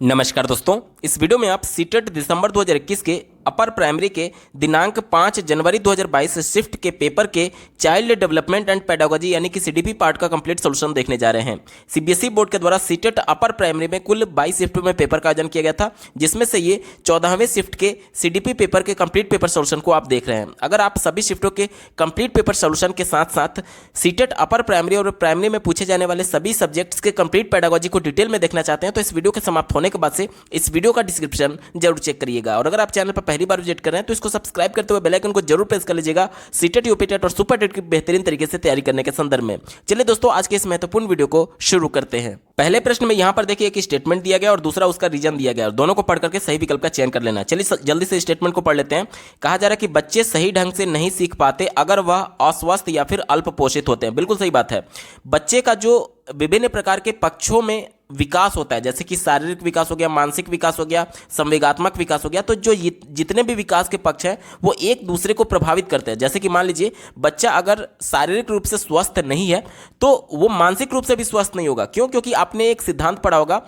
नमस्कार दोस्तों, इस वीडियो में आप सीटेट दिसंबर 2021 के अपर प्राइमरी के दिनांक 5 जनवरी 2022 शिफ्ट के पेपर के चाइल्ड डेवलपमेंट एंड पेडागोजी यानी कि सीडीपी पार्ट का कंप्लीट सॉल्यूशन देखने जा रहे हैं। सीबीएसई बोर्ड के द्वारा सीटेट अपर प्राइमरी में कुल 22 शिफ्ट में पेपर का आयोजन किया गया था, जिसमें से ये 14वें शिफ्ट के सीडीपी पेपर के कंप्लीट पेपर सॉल्यूशन को आप देख रहे हैं। अगर आप सभी शिफ्टों के कंप्लीट पेपर सॉल्यूशन के साथ साथ सीटेट अपर प्राइमरी और प्राइमरी में पूछे जाने वाले सभी सब्जेक्ट्स के कंप्लीट पेडागोजी को डिटेल में देखना चाहते हैं तो इस वीडियो के समाप्त होने के बाद से इस वीडियो का डिस्क्रिप्शन जरूर चेक करिएगा। और अगर आप चैनल पर पहली बार विजिट कर रहे हैं तो इसको सब्सक्राइब करते हुए बेल आइकन को जरूर प्रेस कर लीजिएगा सीटेट, यूपीटेट और सुपरटेट की बेहतरीन तरीके से तैयारी करने के संदर्भ में। चलिए दोस्तों, आज के इस महत्वपूर्ण वीडियो को शुरू करते हैं। पहले प्रश्न में यहां पर देखिए एक स्टेटमेंट दिया गया और दूसरा उसका रीजन दिया गया और दोनों को पढ़ करके सही विकल्प का चयन कर लेना। चलिए जल्दी से स्टेटमेंट को पढ़ लेते हैं। कहा जा रहा है कि बच्चे सही ढंग से नहीं सीख पाते अगर वह अस्वस्थ या फिर अल्प पोषित होते हैं। बिल्कुल सही बात है। बच्चे का जो विभिन्न प्रकार के पक्षों में विकास होता है, जैसे कि शारीरिक विकास हो गया, मानसिक विकास हो गया, संवेगात्मक विकास हो गया, तो जो जितने भी विकास के पक्ष हैं वो एक दूसरे को प्रभावित करते हैं। जैसे कि मान लीजिए बच्चा अगर शारीरिक रूप से स्वस्थ नहीं है तो वो मानसिक रूप से भी स्वस्थ नहीं होगा। क्यों? क्योंकि आपने एक सिद्धांत पढ़ा होगा,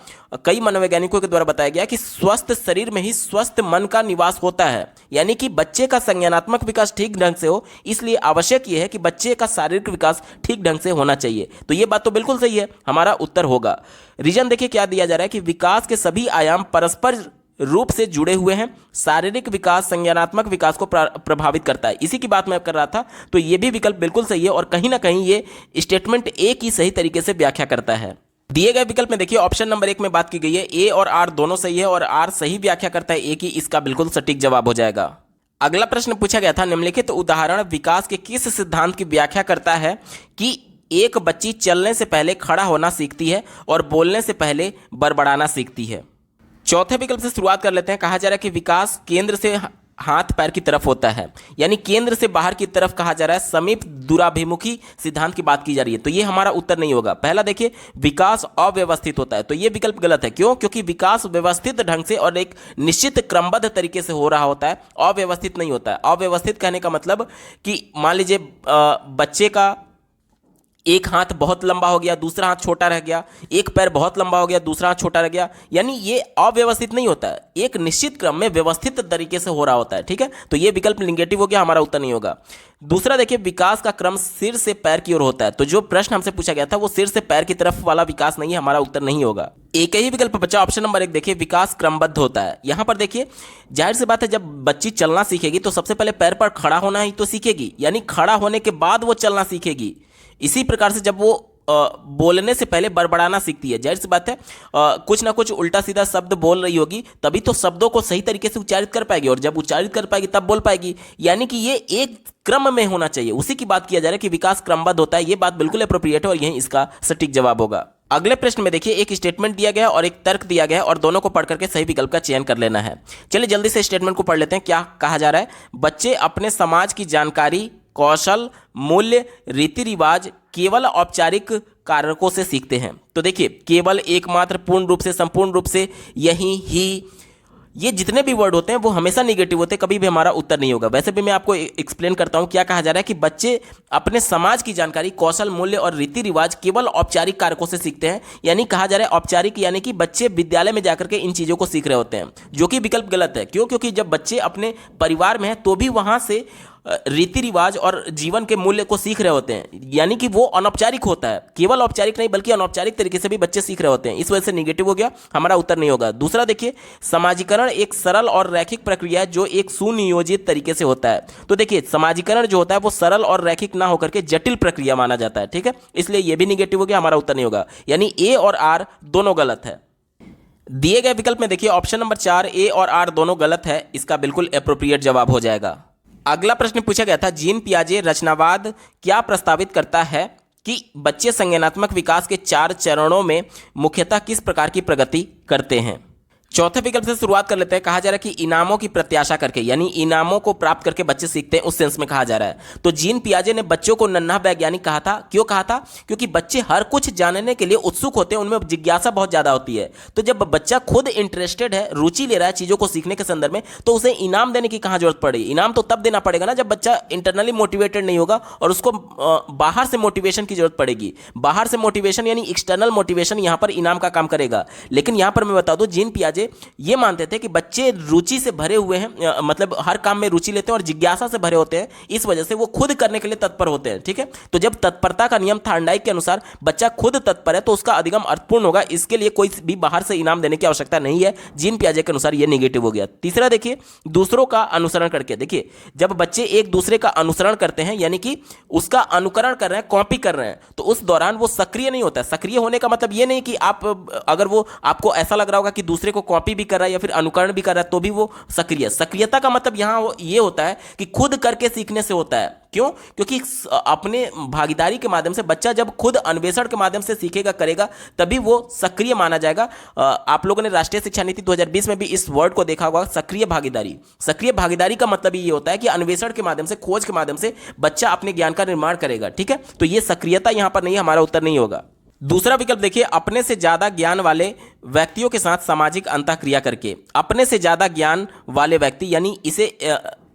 कई मनोवैज्ञानिकों के द्वारा बताया गया कि स्वस्थ शरीर में ही स्वस्थ मन का निवास होता है। यानी कि बच्चे का संज्ञानात्मक विकास ठीक ढंग से हो, इसलिए आवश्यक यह है कि बच्चे का शारीरिक विकास ठीक ढंग से होना चाहिए। तो ये बात तो बिल्कुल सही है, हमारा उत्तर होगा। रीजन देखिए क्या दिया जा रहा है कि विकास के सभी आयाम परस्पर रूप से जुड़े हुए हैं। शारीरिक विकास संज्ञानात्मक विकास को प्रभावित करता है, इसी की बात मैं कर रहा था। तो ये भी विकल्प बिल्कुल सही है और कहीं ना कहीं ये स्टेटमेंट ए की सही तरीके से व्याख्या करता है। दिए गए विकल्प में देखिए ऑप्शन नंबर 1 में बात की गई है, ए और आर दोनों सही है और आर सही व्याख्या करता है ए की, इसका बिल्कुल सटीक जवाब हो जाएगा। अगला प्रश्न पूछा गया था, निम्नलिखित उदाहरण विकास के किस सिद्धांत की व्याख्या करता है कि एक बच्ची चलने से पहले खड़ा होना सीखती है और बोलने से पहले बड़बड़ाना सीखती है। चौथे विकल्प से शुरुआत कर लेते हैं। कहा जा रहा है कि विकास केंद्र से हाथ पैर की तरफ होता है, यानी केंद्र से बाहर की तरफ कहा जा रहा है। समीप दूराभिमुखी सिद्धांत की बात की जा रही है, तो ये हमारा उत्तर नहीं होगा। पहला देखिए विकास अव्यवस्थित होता है, तो ये विकल्प गलत है। क्यों? क्योंकि विकास व्यवस्थित ढंग से और एक निश्चित क्रमबद्ध तरीके से हो रहा होता है, अव्यवस्थित नहीं होता है। अव्यवस्थित कहने का मतलब कि मान लीजिए बच्चे का एक हाथ बहुत लंबा हो गया, दूसरा हाथ छोटा रह गया, एक पैर बहुत लंबा हो गया, दूसरा हाथ छोटा रह गया, यानी ये अव्यवस्थित नहीं होता है, एक निश्चित क्रम में व्यवस्थित तरीके से हो रहा होता है। ठीक है, तो ये विकल्प निगेटिव हो गया, हमारा उत्तर नहीं होगा। दूसरा देखिए विकास का क्रम सिर से पैर की ओर होता है, तो जो प्रश्न हमसे पूछा गया था वो सिर से पैर की तरफ वाला विकास नहीं है, हमारा उत्तर नहीं होगा। एक ही विकल्प बचा, ऑप्शन नंबर 1 देखिए विकास क्रमबद्ध होता है। यहां पर देखिए जाहिर सी बात है, जब बच्ची चलना सीखेगी तो सबसे पहले पैर पर खड़ा होना ही तो सीखेगी, यानी खड़ा होने के बाद वो चलना सीखेगी। इसी प्रकार से जब वो बोलने से पहले बड़बड़ाना सीखती है, जाहिर सी बात है कुछ ना कुछ उल्टा सीधा शब्द बोल रही होगी, तभी तो शब्दों को सही तरीके से उच्चारित कर पाएगी और जब उच्चारित कर पाएगी तब बोल पाएगी। यानी कि ये एक क्रम में होना चाहिए, उसी की बात किया जा रहा है कि विकास क्रमबद्ध होता है। ये बात बिल्कुल अप्रोप्रिएट है और यही इसका सटीक जवाब होगा। अगले प्रश्न में देखिए एक स्टेटमेंट दिया गया और एक तर्क दिया गया और दोनों को पढ़ करके सही विकल्प का चयन कर लेना है। चलिए जल्दी से स्टेटमेंट को पढ़ लेते हैं। क्या कहा जा रहा है? बच्चे अपने समाज की जानकारी, कौशल, मूल्य, रीति रिवाज केवल औपचारिक कारकों से सीखते हैं। तो देखिए केवल, एकमात्र, पूर्ण रूप से, संपूर्ण रूप से, यही, ही, ये जितने भी वर्ड होते हैं वो हमेशा निगेटिव होते हैं, कभी भी हमारा उत्तर नहीं होगा। वैसे भी मैं आपको एक्सप्लेन करता हूं। क्या कहा जा रहा है कि बच्चे अपने समाज की जानकारी, कौशल, मूल्य और रीति रिवाज केवल औपचारिक कारकों से सीखते हैं। यानी कहा जा रहा है औपचारिक, यानी कि बच्चे विद्यालय में जाकर के इन चीज़ों को सीख रहे होते हैं, जो कि विकल्प गलत है। क्यों? क्योंकि जब बच्चे अपने परिवार में हैं तो भी वहाँ से रीति रिवाज और जीवन के मूल्य को सीख रहे होते हैं, यानी कि वो अनौपचारिक होता है। केवल औपचारिक नहीं बल्कि अनौपचारिक तरीके से भी बच्चे सीख रहे होते हैं, इस वजह से निगेटिव हो गया, हमारा उत्तर नहीं होगा। दूसरा देखिए समाजीकरण एक सरल और रैखिक प्रक्रिया है जो एक सुनियोजित तरीके से होता है। तो देखिए समाजीकरण जो होता है वो सरल और रैखिक ना होकर के जटिल प्रक्रिया माना जाता है। ठीक है, इसलिए ये भी निगेटिव हो गया, हमारा उत्तर नहीं होगा। यानी ए और आर दोनों गलत है। दिए गए विकल्प में देखिए ऑप्शन नंबर 4 ए और आर दोनों गलत है, इसका बिल्कुल एप्रोप्रिएट जवाब हो जाएगा। अगला प्रश्न पूछा गया था, जीन पियाजे रचनावाद क्या प्रस्तावित करता है कि बच्चे संज्ञानात्मक विकास के 4 चरणों में मुख्यतः किस प्रकार की प्रगति करते हैं। चौथे विकल्प से शुरुआत कर लेते हैं। कहा जा रहा है कि इनामों की प्रत्याशा करके, यानी इनामों को प्राप्त करके बच्चे सीखते हैं, उस सेंस में कहा जा रहा है। तो जीन पियाजे ने बच्चों को नन्हा वैज्ञानिक कहा था। क्यों कहा था? क्योंकि बच्चे हर कुछ जानने के लिए उत्सुक होते हैं, उनमें जिज्ञासा बहुत ज्यादा होती है। तो जब बच्चा खुद इंटरेस्टेड है, रुचि ले रहा है चीजों को सीखने के संदर्भ में, तो उसे इनाम देने की कहां जरूरत पड़ेगी? इनाम तो तब देना पड़ेगा ना जब बच्चा इंटरनली मोटिवेटेड नहीं होगा और उसको बाहर से मोटिवेशन की जरूरत पड़ेगी। बाहर से मोटिवेशन यानी एक्सटर्नल मोटिवेशन यहां पर इनाम का काम करेगा। लेकिन यहां पर मैं बता दूं, जीन पियाजे ये मानते थे कि बच्चे रुचि से भरे हुए हैं, मतलब हर काम में रुचि लेते हैं और जिज्ञासा से भरे होते हैं, इस वजह से वो खुद करने के लिए तत्पर होते हैं। ठीक है, तो जब तत्परता का नियम थार्नडाइक के अनुसार बच्चा खुद तत्पर है तो उसका अधिगम अर्थपूर्ण होगा। इसके लिए कोई भी बाहर से इनाम देने की आवश्यकता नहीं है। जीन पियाजे के अनुसार ये नेगेटिव हो गया। तीसरा देखिए, दूसरों का अनुसरण करके। देखिए, जब बच्चे एक दूसरे का अनुसरण करते हैं, यानी कि उसका अनुकरण कर रहे हैं, कॉपी कर रहे हैं, तो उस दौरान वो सक्रिय नहीं होता है। सक्रिय होने का मतलब ये नहीं कि आप, अगर वो आपको ऐसा लग रहा होगा कि दूसरे को कॉपी भी कर रहा है या फिर अनुकरण भी कर रहा है तो भी वो सक्रियता का मतलब यहां ये होता है कि खुद करके सीखने से होता है। क्यों? क्योंकि अपने भागीदारी के माध्यम से बच्चा जब खुद अन्वेषण के माध्यम से सीखेगा, करेगा, तभी वो सक्रिय माना जाएगा। आप लोगों ने राष्ट्रीय शिक्षा नीति 2020 में भी इस वर्ड को देखा होगा, सक्रिय भागीदारी। सक्रिय भागीदारी का मतलब ये होता है कि अन्वेषण के माध्यम से, खोज के माध्यम से बच्चा अपने ज्ञान का निर्माण करेगा। ठीक है, तो ये सक्रियता यहां पर नहीं, हमारा उत्तर नहीं होगा। दूसरा विकल्प देखिए, अपने से ज्यादा ज्ञान वाले व्यक्तियों के साथ सामाजिक अंतःक्रिया करके। अपने से ज्यादा ज्ञान वाले व्यक्ति, यानी इसे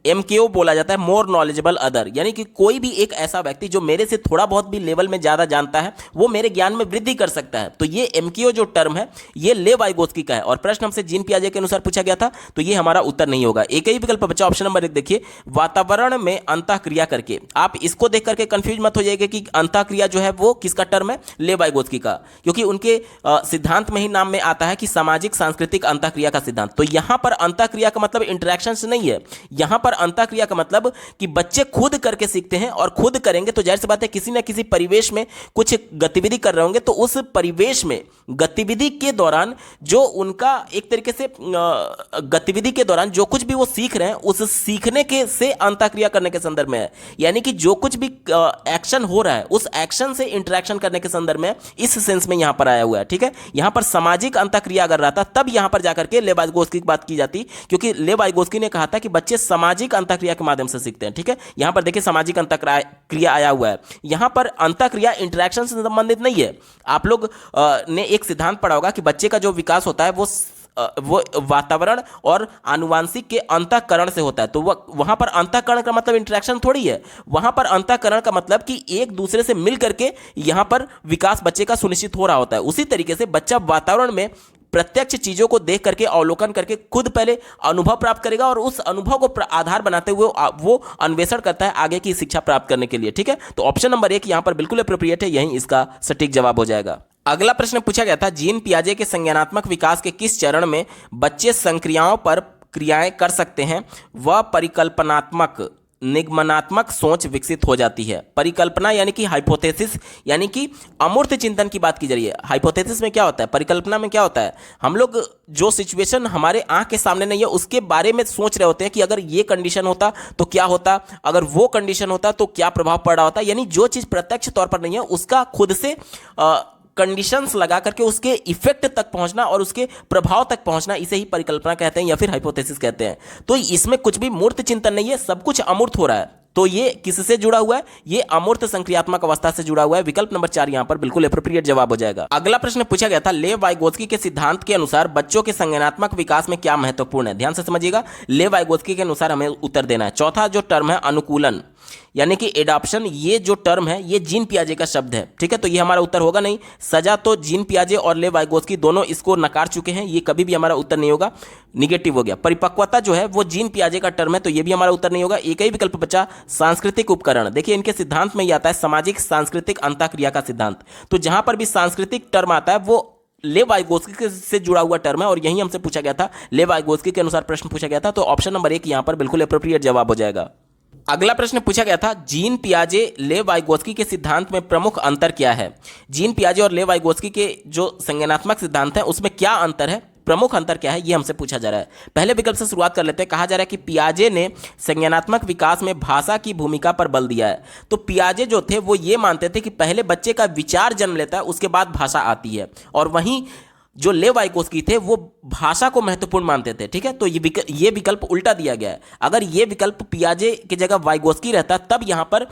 MKO बोला जाता है, मोर नॉलेजेबल अदर, यानी कि कोई भी एक ऐसा व्यक्ति जो मेरे से थोड़ा बहुत भी लेवल में ज्यादा जानता है, वो मेरे ज्ञान में वृद्धि कर सकता है। तो ये MKO जो टर्म है, ये लेव वाइगोत्स्की का है और प्रश्न हमसे जीन पियाजे के अनुसार पूछा गया था, तो ये हमारा उत्तर नहीं होगा। एक ही विकल्प बचा, ऑप्शन नंबर 1 देखिए, वातावरण में अंतःक्रिया करके। आप इसको देख करके कंफ्यूज मत हो जाइएगा कि अंतःक्रिया जो है वो किसका टर्म है, लेव वाइगोत्स्की का, क्योंकि उनके सिद्धांत में ही नाम में आता है कि सामाजिक सांस्कृतिक अंतःक्रिया का सिद्धांत। तो यहां पर अंतःक्रिया का मतलब इंटरेक्शन से नहीं है, यहां पर अंतःक्रिया का मतलब कि बच्चे खुद करके सीखते हैं और खुद करेंगे तो जाहिर सी बात है किसी ना किसी परिवेश में कुछ गतिविधि कर रहे होंगे, तो उस परिवेश में गतिविधि के दौरान जो उनका एक तरीके से गतिविधि के दौरान जो कुछ भी वो सीख रहे हैं, उस सीखने के से अंतःक्रिया करने के संदर्भ में है। यानी कि जो कुछ भी एक्शन हो रहा है उस एक्शन से इंटरेक्शन करने के संदर्भ में, इस सेंस में यहां पर आया हुआ है। ठीक है, यहां पर सामाजिक अंतःक्रिया अगर रहता तब यहां पर जाकर के लेव वाइगोत्स्की की बात की जाती, क्योंकि लेव वाइगोत्स्की ने कहा था कि बच्चे सामाजिक अंतःक्रिया के माध्यम से सीखते हैं। ठीक है, यहां पर देखिए सामाजिक अंतःक्रिया आया हुआ है, यहां पर अंतःक्रिया इंटरेक्शन से संबंधित नहीं है। आप लोग ने एक सिद्धांत पढ़ा होगा कि बच्चे का जो विकास होता है वो वातावरण और आनुवांशिक के अंतःकरण से होता है। तो वहां पर अंतःकरण का मतलब इंटरेक्शन थोड़ी है, वहां पर अंतःकरण का मतलब कि एक दूसरे से मिल करके यहां पर विकास बच्चे का सुनिश्चित हो रहा होता है। उसी तरीके से बच्चा वातावरण में प्रत्यक्ष चीजों को देख करके, अवलोकन करके खुद पहले अनुभव प्राप्त करेगा और उस अनुभव को आधार बनाते हुए वो अन्वेषण करता है आगे की शिक्षा प्राप्त करने के लिए। ठीक है, तो ऑप्शन नंबर 1 यहां पर बिल्कुल एप्रोप्रिएट है, यही इसका सटीक जवाब हो जाएगा। अगला प्रश्न पूछा गया था, जीन पियाजे के संज्ञानात्मक विकास के किस चरण में बच्चे संक्रियाओं पर क्रियाएं कर सकते हैं वह परिकल्पनात्मक निगमनात्मक सोच विकसित हो जाती है। परिकल्पना यानी कि हाइपोथेसिस, यानी कि अमूर्त चिंतन की बात की जा रही है। हाइपोथेसिस में क्या होता है, परिकल्पना में क्या होता है, हम लोग जो सिचुएशन हमारे आंख के सामने नहीं है उसके बारे में सोच रहे होते हैं कि अगर ये कंडीशन होता तो क्या होता, अगर वो कंडीशन होता तो क्या प्रभाव पड़ रहा होता। यानी जो चीज प्रत्यक्ष तौर पर नहीं है उसका खुद से कंडीशंस लगा करके उसके इफेक्ट तक पहुंचना और उसके प्रभाव तक पहुंचना, इसे ही परिकल्पना कहते हैं या फिर हाइपोथेसिस कहते हैं। तो इसमें कुछ भी मूर्त चिंतन नहीं है, सब कुछ अमूर्त हो रहा है। तो ये किससे जुड़ा हुआ है, ये अमूर्त संक्रियात्मक अवस्था से जुड़ा हुआ है। विकल्प नंबर 4 यहां पर बिल्कुल एप्रोप्रिएट जवाब हो जाएगा। अगला प्रश्न पूछा गया था, लेव वाइगोत्स्की के सिद्धांत के अनुसार बच्चों के संज्ञानात्मक विकास में क्या महत्वपूर्ण है। ध्यान से समझिएगा, लेव वाइगोत्स्की के अनुसार हमें उत्तर देना है। चौथा जो टर्म है अनुकूलन यानी कि एडॉप्शन, ये जो टर्म है ये जीन पियाजे का शब्द है। ठीक है, तो ये हमारा उत्तर होगा नहीं। सजा तो जीन पियाजे और लेव वाइगोत्स्की दोनों इसको नकार चुके हैं, ये कभी भी हमारा उत्तर नहीं होगा, निगेटिव हो गया। परिपक्वता जो है वो जीन पियाजे का टर्म है, तो ये भी हमारा उत्तर नहीं होगा। एक ही विकल्प बचा, सांस्कृतिक उपकरण। देखिए इनके सिद्धांत में ये आता है सामाजिक सांस्कृतिक अंतःक्रिया का सिद्धांत। तो जहां पर भी सांस्कृतिक टर्म आता है वो लेव वाइगोत्स्की से जुड़ा हुआ टर्म है और यही हमसे पूछा गया था, लेव वाइगोत्स्की के अनुसार प्रश्न पूछा गया था। तो ऑप्शन नंबर 1 यहां पर बिल्कुल एप्रोप्रिएट जवाब हो जाएगा। अगला प्रश्न पूछा गया था, जीन पियाजे लेव वाइगोत्स्की के सिद्धांत में प्रमुख अंतर क्या है। जीन पियाजे और लेव वाइगोत्स्की के जो संज्ञानात्मक सिद्धांत है उसमें क्या अंतर है, प्रमुख अंतर क्या है, ये हमसे पूछा जा रहा है। पहले विकल्प से शुरुआत कर लेते हैं। कहा जा रहा है कि पियाजे ने संज्ञानात्मक विकास में भाषा की भूमिका पर बल दिया है। तो पियाजे जो थे वो ये मानते थे कि पहले बच्चे का विचार जन्म लेता है उसके बाद भाषा आती है, और वहीं जो लेव वाइगोस्की थे वो भाषा को महत्वपूर्ण मानते थे। ठीक है, तो ये विकल्प उल्टा दिया गया है। अगर ये विकल्प पियाजे की जगह वाइगोस्की रहता तब यहां पर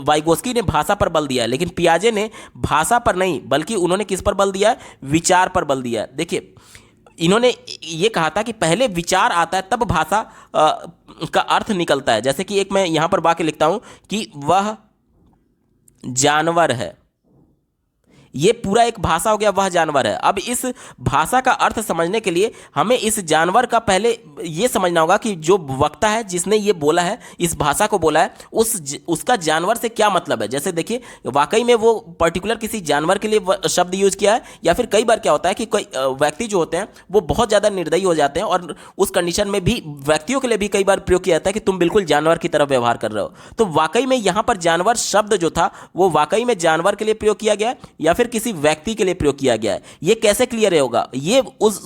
वाइगोस्की ने भाषा पर बल दिया है, लेकिन पियाजे ने भाषा पर नहीं बल्कि उन्होंने किस पर बल दिया है, विचार पर बल दिया है। देखिए, इन्होंने ये कहा था कि पहले विचार आता है तब भाषा का अर्थ निकलता है। जैसे कि एक मैं यहां पर वाक्य लिखता हूं कि वह जानवर है, ये पूरा एक भाषा हो गया, वह जानवर है। अब इस भाषा का अर्थ समझने के लिए हमें इस जानवर का पहले ये समझना होगा कि जो वक्ता है जिसने ये बोला है, इस भाषा को बोला है, उसका जानवर से क्या मतलब है। जैसे देखिए, वाकई में वो पर्टिकुलर किसी जानवर के लिए शब्द यूज किया है, या फिर कई बार क्या होता है कि कोई व्यक्ति जो होते हैं वो बहुत ज़्यादा निर्दयी हो जाते हैं और उस कंडीशन में भी व्यक्तियों के लिए भी कई बार प्रयोग किया जाता है कि तुम बिल्कुल जानवर की तरह व्यवहार कर रहे हो। तो वाकई में यहाँ पर जानवर शब्द जो था वो वाकई में जानवर के लिए प्रयोग किया गया है या फिर किसी व्यक्ति के लिए प्रयोग किया गया है। ये कैसे क्लियर होगा, ये उस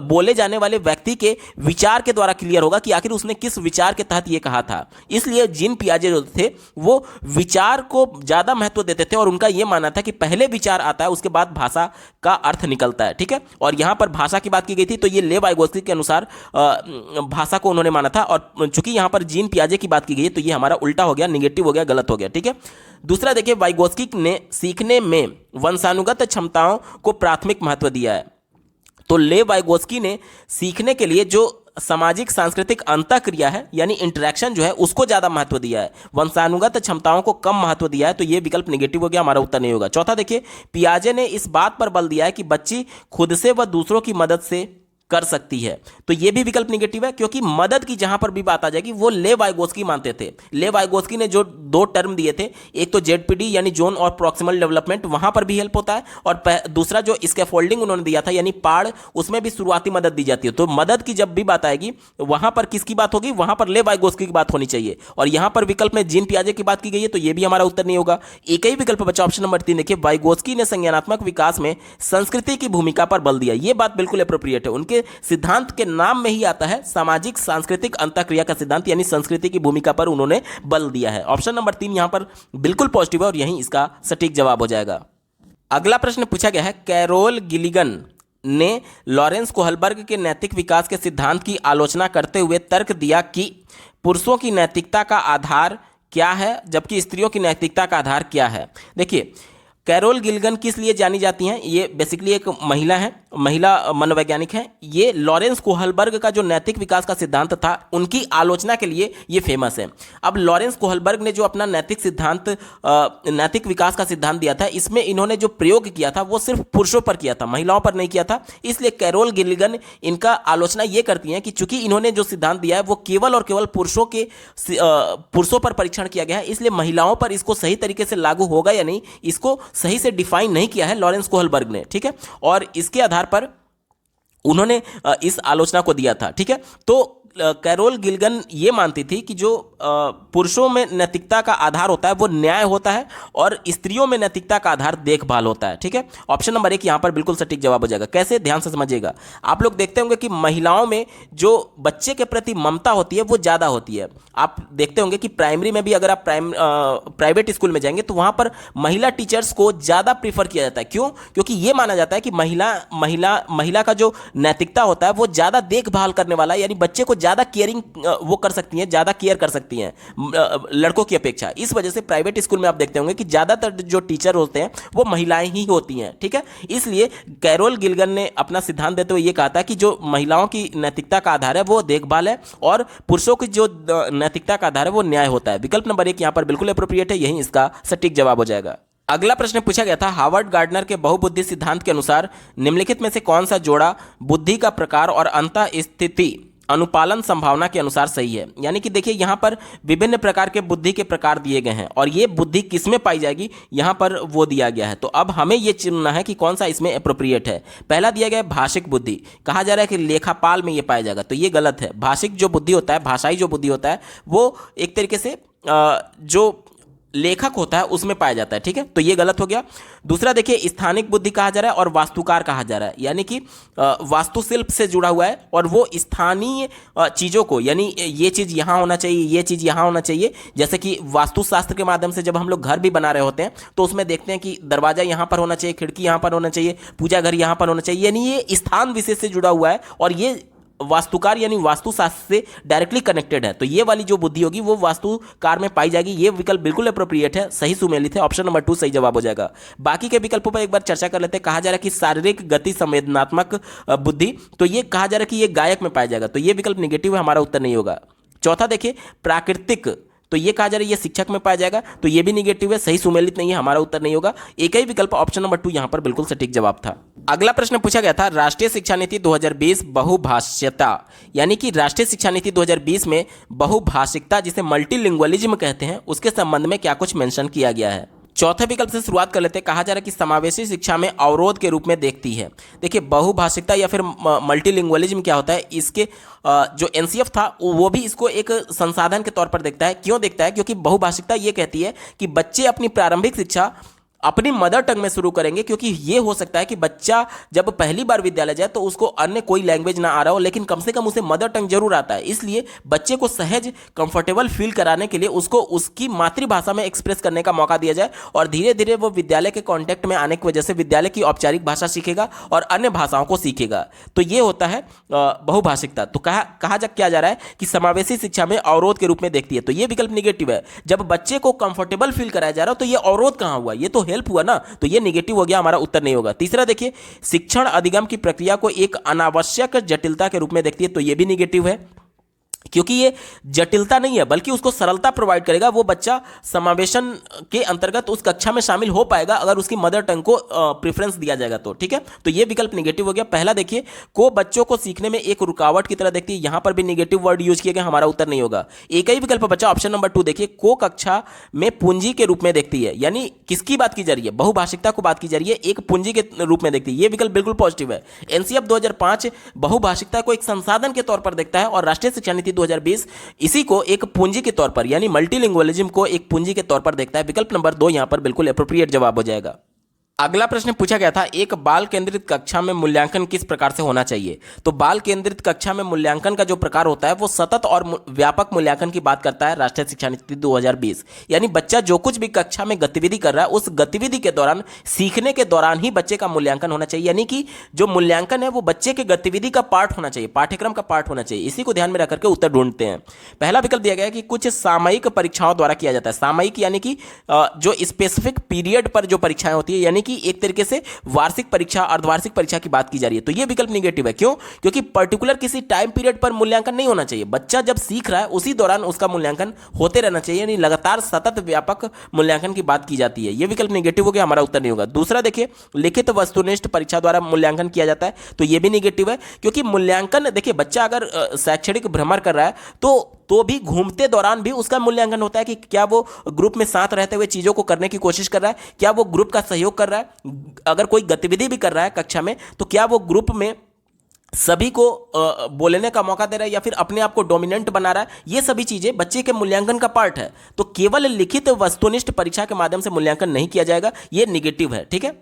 बोले जाने वाले व्यक्ति के विचार के द्वारा क्लियर होगा कि आखिर उसने किस विचार के तहत ये कहा था। इसलिए जीन पियाजे जो थे वो विचार को ज्यादा महत्व देते थे और उनका यह मानना था कि पहले विचार आता है उसके बाद भाषा का अर्थ निकलता है। ठीक है, और यहां पर भाषा की बात की गई थी तो ये लेव वाइगोस्की के अनुसार भाषा को उन्होंने माना था, और चूंकि यहां पर जीन पियाजे की बात की गई है तो ये हमारा उल्टा हो गया, निगेटिव हो गया, गलत हो गया। ठीक है, दूसरा देखिए, वाइगोस्की ने सीखने में वंशानुगत क्षमताओं को प्राथमिक महत्व दिया है। तो लेव वाइगोस्की ने सीखने के लिए जो सामाजिक सांस्कृतिक अंतःक्रिया है यानी इंटरेक्शन जो है उसको ज्यादा महत्व दिया है, वंशानुगत क्षमताओं को कम महत्व दिया है। तो ये विकल्प नेगेटिव हो गया, हमारा उत्तर नहीं होगा। चौथा देखिए, पियाजे ने इस बात पर बल दिया है कि बच्ची खुद से व दूसरों की मदद से कर सकती है। तो ये भी विकल्प निगेटिव है, क्योंकि मदद की जहां पर भी बात आ जाएगी वो लेव वाइगोस्की मानते थे। लेव वाइगोस्की ने जो दो टर्म दिए थे, एक तो जेडपीडी यानी जोन और प्रॉक्सिमल डेवलपमेंट, वहां पर भी हेल्प होता है, और दूसरा जो स्कैफोल्डिंग उन्होंने दिया था यानी पाड़, उसमें भी शुरुआती मदद दी जाती है। तो मदद की जब भी बात आएगी वहां पर किसकी बात होगी, वहां पर लेव वाइगोस्की की बात होनी चाहिए। और यहां पर विकल्प में जीन पियाजे की बात की गई है तो ये भी हमारा उत्तर नहीं होगा। एक ही विकल्प बचा, ऑप्शन नंबर 3 देखिए, वाइगोस्की ने संज्ञानात्मक विकास में संस्कृति की भूमिका पर बल दिया। यह बात बिल्कुल एप्रोप्रिएट है, उनके सिद्धांत के नाम में ही आता है सामाजिक सांस्कृतिक अंतःक्रिया का सिद्धांत, यानी संस्कृति की भूमिका पर उन्होंने बल दिया है। ऑप्शन नंबर 3 यहां पर बिल्कुल पॉजिटिव है और यही इसका सटीक जवाब हो जाएगा। अगला प्रश्न पूछा गया है, कैरोल गिलिगन ने लॉरेंस कोहलबर्ग के नैतिक विकास के सिद्धांत की आलोचना करते हुए तर्क दिया कि पुरुषों की नैतिकता का आधार क्या है जबकि स्त्रियों की नैतिकता का आधार क्या है। देखिए, कैरोल गिलिगन किस लिए जानी जाती हैं, ये बेसिकली एक महिला है, महिला मनोवैज्ञानिक है। ये लॉरेंस कोहलबर्ग का जो नैतिक विकास का सिद्धांत था उनकी आलोचना के लिए ये फेमस है। अब लॉरेंस कोहलबर्ग ने जो अपना नैतिक विकास का सिद्धांत दिया था, इसमें इन्होंने जो प्रयोग किया था वो सिर्फ पुरुषों पर किया था, महिलाओं पर नहीं किया था। इसलिए कैरोल गिलिगन इनका आलोचना ये करती हैं कि चूंकि इन्होंने जो सिद्धांत दिया है वो केवल और केवल पुरुषों पर परीक्षण किया गया है, इसलिए महिलाओं पर इसको सही तरीके से लागू होगा या नहीं, इसको सही से डिफाइन नहीं किया है लॉरेंस कोहलबर्ग ने। ठीक है, और इसके आधार पर उन्होंने इस आलोचना को दिया था। ठीक है, तो कैरोल गिलिगन ये मानती थी कि जो पुरुषों में नैतिकता का आधार होता है वो न्याय होता है और स्त्रियों में नैतिकता का आधार देखभाल होता है। ठीक है, ऑप्शन नंबर 1 यहां पर बिल्कुल सटीक जवाब हो जाएगा। कैसे, ध्यान से समझिएगा। आप लोग देखते होंगे कि महिलाओं में जो बच्चे के प्रति ममता होती है वो ज्यादा होती है। आप देखते होंगे कि प्राइमरी में भी अगर आप प्राइवेट स्कूल में जाएंगे तो वहां पर महिला टीचर्स को ज्यादा प्रीफर किया जाता है। क्यों? क्योंकि ये माना जाता है कि महिला का जो नैतिकता होता है वो ज्यादा देखभाल करने वाला है, यानी बच्चे को ज्यादा केयरिंग वो कर सकती हैं, ज्यादा केयर कर सकती हैं लड़कों की अपेक्षा। इस वजह से प्राइवेट स्कूल में आप देखते होंगे कि ज्यादातर जो टीचर होते हैं वो महिलाएं ही होती हैं। ठीक है, इसलिए कैरोल गिलिगन ने अपना सिद्धांत देते हुए ये कहा था कि जो महिलाओं की नैतिकता का आधार है वो देखभाल है और पुरुषों की जो नैतिकता का आधार है वो न्याय होता है। विकल्प नंबर 1 यहां पर बिल्कुल एप्रोप्रिएट है, यही इसका सटीक जवाब हो जाएगा। अगला प्रश्न पूछा गया था, हार्वर्ड गार्डनर के बहुबुद्धि सिद्धांत के अनुसार निम्नलिखित में से कौन सा जोड़ा बुद्धि का प्रकार और अंतः स्थिति अनुपालन संभावना के अनुसार सही है। यानी कि देखिए, यहां पर विभिन्न प्रकार के बुद्धि के प्रकार दिए गए हैं और ये बुद्धि किसमें पाई जाएगी यहां पर वो दिया गया है। तो अब हमें ये चुनना है कि कौन सा इसमें एप्रोप्रिएट है। पहला दिया गया है भाषिक बुद्धि, कहा जा रहा है कि लेखापाल में ये पाया जाएगा, तो ये गलत है। भाषिक जो बुद्धि होता है, भाषाई जो बुद्धि होता है, वो एक तरीके से जो लेखक होता है उसमें पाया जाता है। ठीक है, तो ये गलत हो गया। दूसरा देखिए, स्थानिक बुद्धि कहा जा रहा है और वास्तुकार कहा जा रहा है, यानी कि वास्तुशिल्प से जुड़ा हुआ है और वो स्थानीय चीज़ों को, यानी ये चीज़ यहाँ होना चाहिए, ये चीज़ यहाँ होना चाहिए। जैसे कि वास्तुशास्त्र के माध्यम से जब हम लोग घर भी बना रहे होते हैं तो उसमें देखते हैं कि दरवाजा यहाँ पर होना चाहिए, खिड़की यहाँ पर होना चाहिए, पूजा घर यहाँ पर होना चाहिए, यानी ये स्थान विशेष से जुड़ा हुआ है और ये वास्तुकार यानी वास्तुशास्त्र से डायरेक्टली कनेक्टेड है। तो ये वाली जो बुद्धि होगी वो वास्तुकार में पाई जाएगी। ये विकल्प बिल्कुल अप्रोप्रिएट है, सही सुमेलित है। ऑप्शन नंबर 2 सही जवाब हो जाएगा। बाकी के विकल्पों पर एक बार चर्चा कर लेते हैं। कहा जा रहा है कि शारीरिक गति संवेदनात्मक बुद्धि, तो ये कहा जा रहा है कि ये गायक में पाया जाएगा, तो ये विकल्प निगेटिव है, हमारा उत्तर नहीं होगा। चौथा देखिए, प्राकृतिक, तो ये कहा जा रहा है ये शिक्षक में पाया जाएगा, तो ये भी निगेटिव है, सही सुमेलित नहीं है, हमारा उत्तर नहीं होगा। एक ही विकल्प ऑप्शन नंबर 2 यहां पर बिल्कुल सटीक जवाब था। अगला प्रश्न पूछा गया था, राष्ट्रीय शिक्षा नीति 2020 बहुभाषिकता, यानी कि राष्ट्रीय शिक्षा नीति 2020 में बहुभाषिकता जिसे मल्टीलिंगुअलिज्म कहते हैं उसके संबंध में क्या कुछ मेंशन किया गया है। चौथे विकल्प से शुरुआत कर लेते हैं। कहा जा रहा है कि समावेशी शिक्षा में अवरोध के रूप में देखती है। देखिए, बहुभाषिकता या फिर मल्टीलिंगुअलिज्म क्या होता है, इसके जो एनसीएफ था वो भी इसको एक संसाधन के तौर पर देखता है। क्यों देखता है? क्योंकि बहुभाषिकता ये कहती है कि बच्चे अपनी प्रारंभिक शिक्षा अपनी मदर टंग में शुरू करेंगे, क्योंकि ये हो सकता है कि बच्चा जब पहली बार विद्यालय जाए तो उसको अन्य कोई लैंग्वेज ना आ रहा हो, लेकिन कम से कम उसे मदर टंग जरूर आता है। इसलिए बच्चे को सहज कंफर्टेबल फील कराने के लिए उसको उसकी मातृभाषा में एक्सप्रेस करने का मौका दिया जाए और धीरे धीरे वो विद्यालय के कॉन्टेक्ट में आने की वजह से विद्यालय की औपचारिक भाषा सीखेगा और अन्य भाषाओं को सीखेगा। तो ये होता है बहुभाषिकता। तो कहा क्या जा रहा है कि समावेशी शिक्षा में अवरोध के रूप में देखती है, तो ये विकल्प निगेटिव है। जब बच्चे को कंफर्टेबल फील कराया जा रहा हो तो ये अवरोध कहाँ हुआ, ये तो हेल्प हुआ ना, तो ये नेगेटिव हो गया, हमारा उत्तर नहीं होगा। तीसरा देखिए, शिक्षण अधिगम की प्रक्रिया को एक अनावश्यक जटिलता के रूप में देखती है, तो ये भी नेगेटिव है, क्योंकि ये जटिलता नहीं है बल्कि उसको सरलता प्रोवाइड करेगा। वो बच्चा समावेशन के अंतर्गत उस कक्षा में शामिल हो पाएगा अगर उसकी मदर टंग को प्रेफरेंस दिया जाएगा तो। ठीक है, तो ये विकल्प निगेटिव हो गया। पहला देखिए, को बच्चों को सीखने में एक रुकावट की तरह देखती है, यहां पर भी निगेटिव वर्ड यूज किया गया, हमारा उत्तर नहीं होगा। एक ही विकल्प बचा ऑप्शन नंबर 2 देखिए, को कक्षा में पूंजी के रूप में देखती है, यानी किसकी बात की जा रही है, बहुभाषिकता को बात की जा रही है, एक पूंजी के रूप में देखती है। ये विकल्प बिल्कुल पॉजिटिव है। एनसीएफ 2005 बहुभाषिकता को एक संसाधन के तौर पर देखता है और राष्ट्रीय शिक्षा नीति 2020 इसी को एक पूंजी के तौर पर यानी मल्टीलिंगुअलिज्म को एक पूंजी के तौर पर देखता है। विकल्प नंबर 2 यहां पर बिल्कुल एप्रोप्रिएट जवाब हो जाएगा। अगला प्रश्न पूछा गया था, एक बाल केंद्रित कक्षा में मूल्यांकन किस प्रकार से होना चाहिए। तो बाल केंद्रित कक्षा में मूल्यांकन का जो प्रकार होता है वो सतत और व्यापक मूल्यांकन की बात करता है राष्ट्रीय शिक्षा नीति 2020, यानी बच्चा जो कुछ भी कक्षा में गतिविधि कर रहा है उस गतिविधि के दौरान, सीखने के दौरान ही बच्चे का मूल्यांकन होना चाहिए, यानी कि जो मूल्यांकन है वो बच्चे के गतिविधि का पार्ट होना चाहिए, पाठ्यक्रम का पार्ट होना चाहिए। इसी को ध्यान में रख करके उत्तर ढूंढते हैं। पहला विकल्प दिया गया है कि कुछ सामयिक परीक्षाओं द्वारा किया जाता है। सामयिक यानी कि जो स्पेसिफिक पीरियड पर जो परीक्षाएं होती है, यानी कि एक तरीके से वार्षिक परीक्षा, अर्धवार्षिक परीक्षा की बात की जा रही है, तो यह विकल्प निगेटिव है। क्यों? क्योंकि पर्टिकुलर किसी टाइम पीरियड पर मूल्यांकन नहीं होना चाहिए। बच्चा जब सीख रहा है उसी दौरान उसका मूल्यांकन होते रहना चाहिए, यानी लगातार सतत व्यापक मूल्यांकन की बात की जाती है। यह विकल्प निगेटिव हो गया, हमारा उत्तर नहीं होगा। दूसरा देखिए, लिखित वस्तुनिष्ठ परीक्षा द्वारा मूल्यांकन किया जाता है, तो यह भी निगेटिव है, क्योंकि मूल्यांकन देखिए बच्चा अगर शैक्षणिक भ्रमण कर रहा है तो भी घूमते दौरान भी उसका मूल्यांकन होता है कि क्या वो ग्रुप में साथ रहते हुए चीजों को करने की कोशिश कर रहा है, क्या वो ग्रुप का सहयोग कर रहा है, अगर कोई गतिविधि भी कर रहा है कक्षा में तो क्या वो ग्रुप में सभी को बोलने का मौका दे रहा है या फिर अपने आप को डोमिनेंट बना रहा है। ये सभी चीजें बच्चे के मूल्यांकन का पार्ट है, तो केवल लिखित वस्तुनिष्ठ परीक्षा के माध्यम से मूल्यांकन नहीं किया जाएगा, ये निगेटिव है। ठीक है,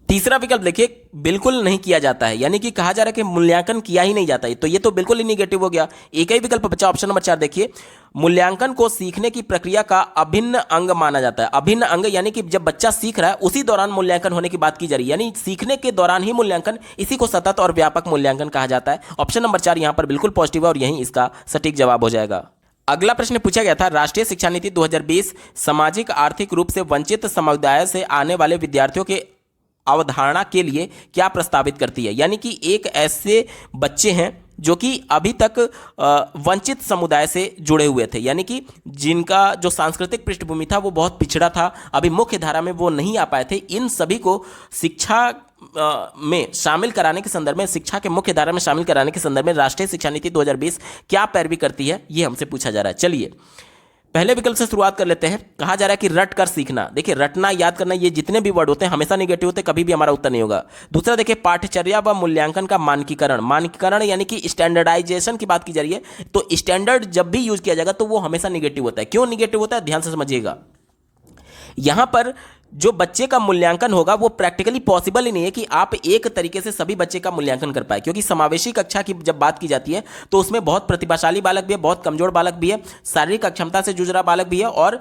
तीसरा विकल्प देखिए, बिल्कुल नहीं किया जाता है, यानी कि कहा जा रहा है कि मूल्यांकन किया ही नहीं जाता है, तो ये तो बिल्कुल ही निगेटिव हो गया। एक ही विकल्प बचा ऑप्शन नंबर 4 देखिए, मूल्यांकन को सीखने की प्रक्रिया का अभिन्न अंग माना जाता है। अभिन्न अंग यानी कि जब बच्चा सीख रहा है उसी दौरान मूल्यांकन होने की बात की जा रही है, यानी सीखने के दौरान ही मूल्यांकन, इसी को सतत और व्यापक मूल्यांकन कहा जाता है। ऑप्शन नंबर 4 यहां पर बिल्कुल पॉजिटिव है और यही इसका सटीक जवाब हो जाएगा। अगला प्रश्न पूछा गया था, राष्ट्रीय शिक्षा नीति 2020 सामाजिक आर्थिक रूप से वंचित समुदाय से आने वाले विद्यार्थियों के अवधारणा के लिए क्या प्रस्तावित करती है, यानी कि एक ऐसे बच्चे हैं जो कि अभी तक वंचित समुदाय से जुड़े हुए थे, यानी कि जिनका जो सांस्कृतिक पृष्ठभूमि था वो बहुत पिछड़ा था, अभी मुख्य धारा में वो नहीं आ पाए थे। इन सभी को शिक्षा में शामिल कराने के संदर्भ में, शिक्षा के मुख्य धारा में शामिल कराने के संदर्भ में राष्ट्रीय शिक्षा नीति 2020 क्या पैरवी करती है, ये हमसे पूछा जा रहा है। चलिए पहले विकल्प से शुरुआत कर लेते हैं। कहा जा रहा है कि रट कर सीखना। देखिए, रटना, याद करना, ये जितने भी वर्ड होते हैं हमेशा निगेटिव होते हैं, कभी भी हमारा उत्तर नहीं होगा। दूसरा देखिए, पाठ्यचर्या व मूल्यांकन का मानकीकरण। मानकीकरण यानी कि स्टैंडर्डाइजेशन की बात की जा रही है, तो स्टैंडर्ड जब भी यूज किया जाएगा तो वो हमेशा निगेटिव होता है। क्यों निगेटिव होता है, ध्यान से समझिएगा। यहां पर जो बच्चे का मूल्यांकन होगा वो प्रैक्टिकली पॉसिबल ही नहीं है कि आप एक तरीके से सभी बच्चे का मूल्यांकन कर पाए, क्योंकि समावेशी कक्षा की जब बात की जाती है तो उसमें बहुत प्रतिभाशाली बालक भी है, बहुत कमजोर बालक भी है, शारीरिक अक्षमता से जूझ रहा बालक भी है और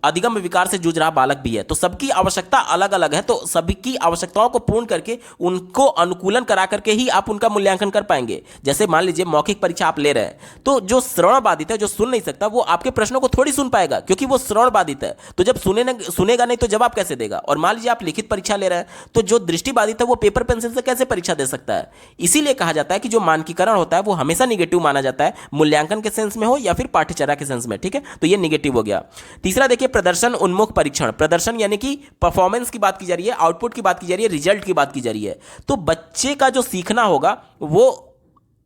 अधिगम विकार से जूझ रहा बालक भी है। तो सबकी आवश्यकता अलग अलग है, तो सभी की आवश्यकताओं को पूर्ण करके उनको अनुकूलन करा करके ही आप उनका मूल्यांकन कर पाएंगे। जैसे मान लीजिए मौखिक परीक्षा आप ले रहे हैं, तो जो श्रवण बाधित है, जो सुन नहीं सकता, वो आपके प्रश्नों को थोड़ी सुन पाएगा क्योंकि वो श्रवण बाधित है। तो जब सुनेगा नहीं तो जवाब कैसे देगा। और मान लीजिए आप लिखित परीक्षा ले रहे हैं, तो जो दृष्टि बाधित है वो पेपर पेंसिल से कैसे परीक्षा दे सकता है। इसीलिए कहा जाता है कि जो मानकीकरण होता है वो हमेशा निगेटिव माना जाता है, मूल्यांकन के सेंस में हो या फिर पाठ्यचर्या के सेंस में। ठीक है, तो ये निगेटिव हो गया। तीसरा देखिए, प्रदर्शन उन्मुख परीक्षण। प्रदर्शन यानी कि परफॉर्मेंस की बात की जा रही है, आउटपुट की बात की जा रही है, रिजल्ट की बात की जा रही है। तो बच्चे का जो सीखना होगा वो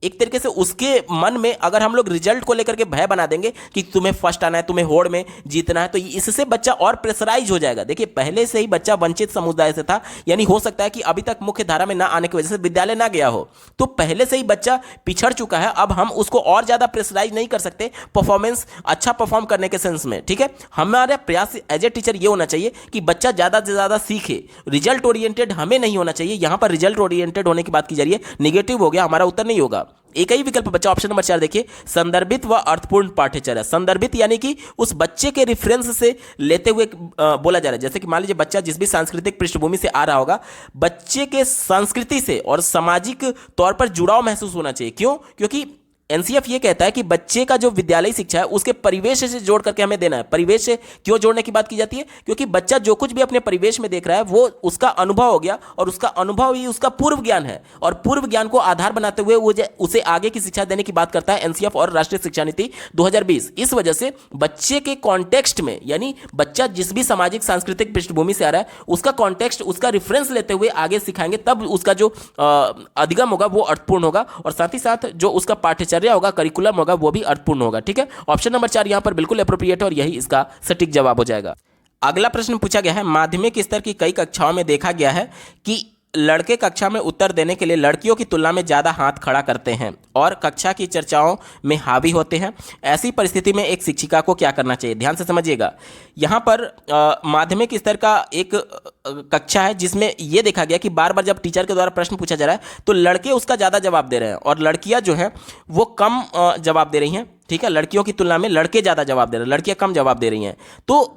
एक तरीके से उसके मन में अगर हम लोग रिजल्ट को लेकर के भय बना देंगे कि तुम्हें फर्स्ट आना है, तुम्हें होड़ में जीतना है, तो इससे बच्चा और प्रेशराइज हो जाएगा। देखिए पहले से ही बच्चा वंचित समुदाय से था, यानी हो सकता है कि अभी तक मुख्य धारा में ना आने की वजह से विद्यालय ना गया हो, तो पहले से ही बच्चा पिछड़ चुका है। अब हम उसको और ज्यादा प्रेशराइज नहीं कर सकते परफॉर्मेंस अच्छा परफॉर्म करने के सेंस में। ठीक है, हमारा प्रयास एज ए टीचर ये होना चाहिए कि बच्चा ज्यादा से ज्यादा सीखे। रिजल्ट ओरिएंटेड हमें नहीं होना चाहिए। यहां पर रिजल्ट ओरिएंटेड होने की बात की जा रही है, निगेटिव हो गया, हमारा उत्तर नहीं होगा। एक ही विकल्प बच्चा ऑप्शन नंबर 4 देखिए, संदर्भित व अर्थपूर्ण पाठ्यचर्या। संदर्भित यानी कि उस बच्चे के रेफरेंस से लेते हुए बोला जा रहा है। जैसे कि मान लीजिए बच्चा जिस भी सांस्कृतिक पृष्ठभूमि से आ रहा होगा, बच्चे के संस्कृति से और सामाजिक तौर पर जुड़ाव महसूस होना चाहिए। क्यों? क्योंकि एनसीएफ ये कहता है कि बच्चे का जो विद्यालय शिक्षा है उसके परिवेश से जोड़ करके हमें देना है। परिवेश से क्यों जोड़ने की बात की जाती है? क्योंकि बच्चा जो कुछ भी अपने परिवेश में देख रहा है वो उसका अनुभव हो गया, और उसका अनुभव ही उसका पूर्व ज्ञान है, और पूर्व ज्ञान को आधार बनाते हुए वो उसे आगे की शिक्षा देने की बात करता है एनसीएफ और राष्ट्रीय शिक्षा नीति 2020। इस वजह से बच्चे के कॉन्टेक्स्ट में, यानी बच्चा जिस भी सामाजिक सांस्कृतिक पृष्ठभूमि से आ रहा है उसका कॉन्टेक्स्ट, उसका रिफरेंस लेते हुए आगे सिखाएंगे, तब उसका जो अधिगम होगा वो अर्थपूर्ण होगा, और साथ ही साथ जो उसका पाठ्यचर्या होगा, करिकुलम होगा, वो भी अर्थपूर्ण होगा। ठीक है, ऑप्शन नंबर 4 यहां पर बिल्कुल एप्रोप्रिएट है और यही इसका सटीक जवाब हो जाएगा। अगला प्रश्न पूछा गया है, माध्यमिक स्तर की कई कक्षाओं में देखा गया है कि लड़के कक्षा में उत्तर देने के लिए लड़कियों की तुलना में ज्यादा हाथ खड़ा करते हैं और कक्षा की चर्चाओं में हावी होते हैं। ऐसी परिस्थिति में एक शिक्षिका को क्या करना चाहिए? ध्यान से समझिएगा, यहाँ पर माध्यमिक स्तर का एक कक्षा है जिसमें यह देखा गया कि बार बार जब टीचर के द्वारा प्रश्न पूछा जा रहा है तो लड़के उसका ज़्यादा जवाब दे रहे हैं और लड़कियां जो है वो कम जवाब दे रही हैं। ठीक है, लड़कियों की तुलना में लड़के ज़्यादा जवाब दे रहे हैं, लड़कियां कम जवाब दे रही हैं। तो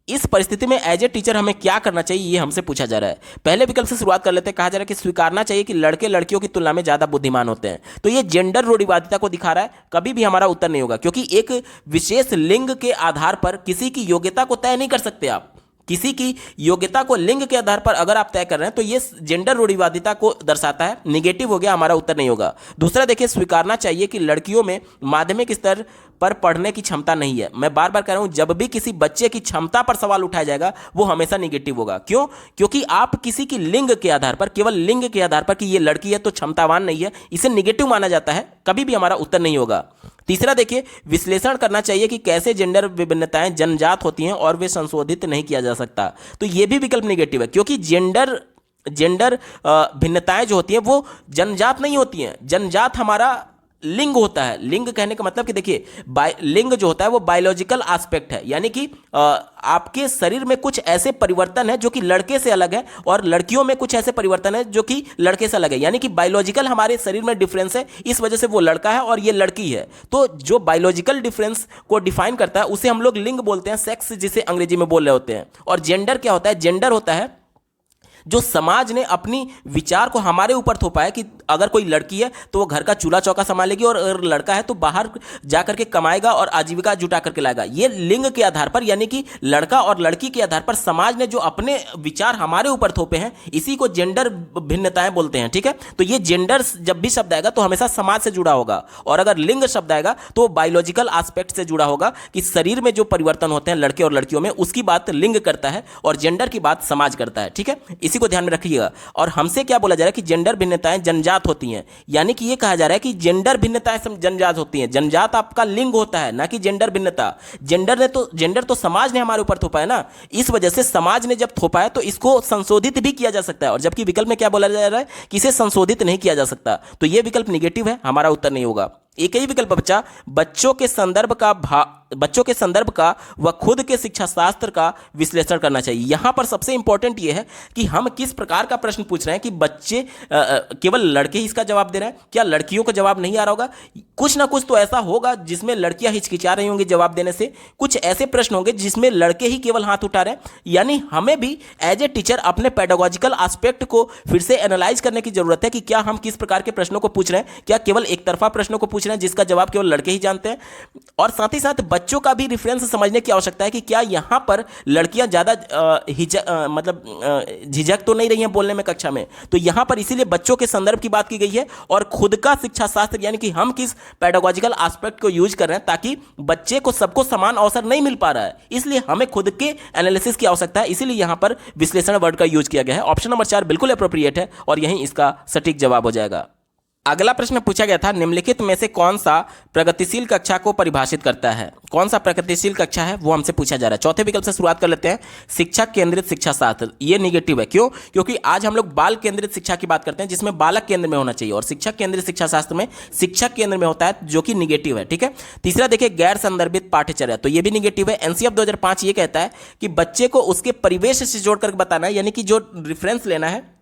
इस परिस्थिति में एज ए टीचर हमें क्या करना चाहिए, ये हमसे पूछा जा रहा है। पहले विकल्प से शुरुआत कर लेते हैं। कहा जा रहा है कि स्वीकारना चाहिए कि लड़के लड़कियों की तुलना में ज्यादा बुद्धिमान होते हैं। तो ये जेंडर रूढ़िवादिता को दिखा रहा है, कभी भी हमारा उत्तर नहीं होगा, क्योंकि एक विशेष लिंग के आधार पर किसी की योग्यता को तय नहीं कर सकते आप। किसी की योग्यता को लिंग के आधार पर अगर आप तय कर रहे हैं तो ये जेंडर रूढ़िवादिता को दर्शाता है, निगेटिव हो गया, हमारा उत्तर नहीं होगा। दूसरा देखिए, स्वीकारना चाहिए कि लड़कियों में माध्यमिक स्तर पर पढ़ने की क्षमता नहीं है। मैं बार बार कह रहा हूं, जब भी किसी बच्चे की क्षमता पर सवाल उठाया जाएगा वो हमेशा निगेटिव होगा। क्यों? क्योंकि आप किसी की लिंग के आधार पर, केवल लिंग के आधार पर कि ये लड़की है तो क्षमतावान नहीं है, इसे निगेटिव माना जाता है, कभी भी हमारा उत्तर नहीं होगा। तीसरा देखिए, विश्लेषण करना चाहिए कि कैसे जेंडर विभिन्नताएं जन्मजात होती हैं और वे संशोधित नहीं किया जा सकता। तो ये भी विकल्प निगेटिव है, क्योंकि जेंडर भिन्नताएं जो होती हैं वो जन्मजात नहीं होती हैं। जन्मजात हमारा लिंग होता है। लिंग कहने का मतलब कि देखिए, लिंग जो होता है वो बायोलॉजिकल एस्पेक्ट है, यानी कि आपके शरीर में कुछ ऐसे परिवर्तन है जो कि लड़के से अलग है और लड़कियों में कुछ ऐसे परिवर्तन है जो कि लड़के से अलग है, यानी कि बायोलॉजिकल हमारे शरीर में डिफरेंस है, इस वजह से वो लड़का है और ये लड़की है। तो जो बायोलॉजिकल डिफरेंस को डिफाइन करता है उसे हम लोग लिंग बोलते हैं, सेक्स जिसे अंग्रेजी में बोल रहे होते हैं। और जेंडर क्या होता है? जेंडर होता है जो समाज ने अपनी विचार को हमारे ऊपर थोपा है कि अगर कोई लड़की है तो वो घर का चूल्हा चौका संभालेगी और अगर लड़का है तो बाहर जा करके कमाएगा और आजीविका जुटा करके लाएगा। ये लिंग के आधार पर, यानी कि लड़का और लड़की के आधार पर समाज ने जो अपने विचार हमारे ऊपर थोपे हैं, इसी को जेंडर भिन्नताएं बोलते हैं। ठीक है, तो ये जेंडर जब भी शब्द आएगा तो हमेशा समाज से जुड़ा होगा, और अगर लिंग शब्द आएगा तो बायोलॉजिकल एस्पेक्ट से जुड़ा होगा कि शरीर में जो परिवर्तन होते हैं लड़के और लड़कियों में, उसकी बात लिंग करता है और जेंडर की बात समाज करता है। ठीक है, इसी को ध्यान में रखिएगा। और हमसे क्या बोला जा रहा है कि जेंडर भिन्नताएं जन्मजात होती हैं, यानी कि ये कहा जा रहा है कि जेंडर भिन्नताएं जन्मजात होती हैं। जन्मजात आपका लिंग होता है, ना कि जेंडर भिन्नता। जेंडर तो समाज ने हमारे ऊपर थोपा है ना, इस वजह से समाज ने जब थोपा है तो इसको संशोधित भी किया जा सकता है, और जबकि विकल्प में क्या बोला जा रहा है कि इसे संशोधित नहीं किया जा सकता। तो यह विकल्प निगेटिव है, हमारा उत्तर नहीं होगा। एक ही विकल्प बच्चा, बच्चों के संदर्भ का बच्चों के संदर्भ का व खुद के शिक्षा शास्त्र का विश्लेषण करना चाहिए। यहां पर सबसे इंपॉर्टेंट यह है कि हम किस प्रकार का प्रश्न पूछ रहे हैं कि बच्चे केवल लड़के ही इसका जवाब दे रहे हैं, क्या लड़कियों को जवाब नहीं आ रहा होगा? कुछ ना कुछ तो ऐसा होगा जिसमें लड़कियां हिचकिचा रही होंगी जवाब देने से, कुछ ऐसे प्रश्न होंगे जिसमें लड़के ही केवल हाथ उठा रहे हैं। यानी हमें भी एज ए टीचर अपने पेडागोजिकल एस्पेक्ट को फिर से एनालाइज करने की जरूरत है कि क्या हम किस प्रकार के प्रश्नों को पूछ रहे हैं, क्या केवल एक तरफा प्रश्नों को पूछ रहे हैं जिसका जवाब केवल लड़के ही जानते हैं। और साथ ही साथ बच्चों का भी रेफरेंस समझने की आवश्यकता है कि क्या यहां पर लड़कियां ज्यादा झिझक तो नहीं रही हैं बोलने में कक्षा में। तो यहां पर इसीलिए बच्चों के संदर्भ की बात की गई है और खुद का शिक्षा शास्त्र, यानी कि हम किस पेडागोजिकल एस्पेक्ट को यूज कर रहे हैं, ताकि बच्चे को सबको समान अवसर नहीं मिल पा रहा है, इसलिए हमें खुद के एनालिसिस की आवश्यकता है। इसीलिए यहां पर विश्लेषण वर्ड का यूज किया गया है। ऑप्शन नंबर 4 बिल्कुल एप्रोप्रिएट है और यही इसका सटीक जवाब हो जाएगा। अगला प्रश्न पूछा गया था, निम्नलिखित में से कौन सा प्रगतिशील कक्षा को परिभाषित करता है? कौन सा प्रगतिशील कक्षा है वो हमसे पूछा जा रहा है। चौथे विकल्प से शुरुआत कर लेते हैं, शिक्षक केंद्रित शिक्षा शास्त्र। ये निगेटिव है, क्यों? क्योंकि आज हम लोग बाल केंद्रित शिक्षा की बात करते हैं जिसमें बालक केंद्र में होना चाहिए, और शिक्षक केंद्रित शिक्षा शास्त्र में शिक्षक केंद्र में होता है, जो कि निगेटिव है। ठीक है। तीसरा देखिए, गैर संदर्भित पाठ्यचर्या, तो ये भी निगेटिव है। एनसीएफ 2005 ये कहता है कि बच्चे को उसके परिवेश से जोड़कर बताना है, यानी कि जो रिफरेंस लेना है,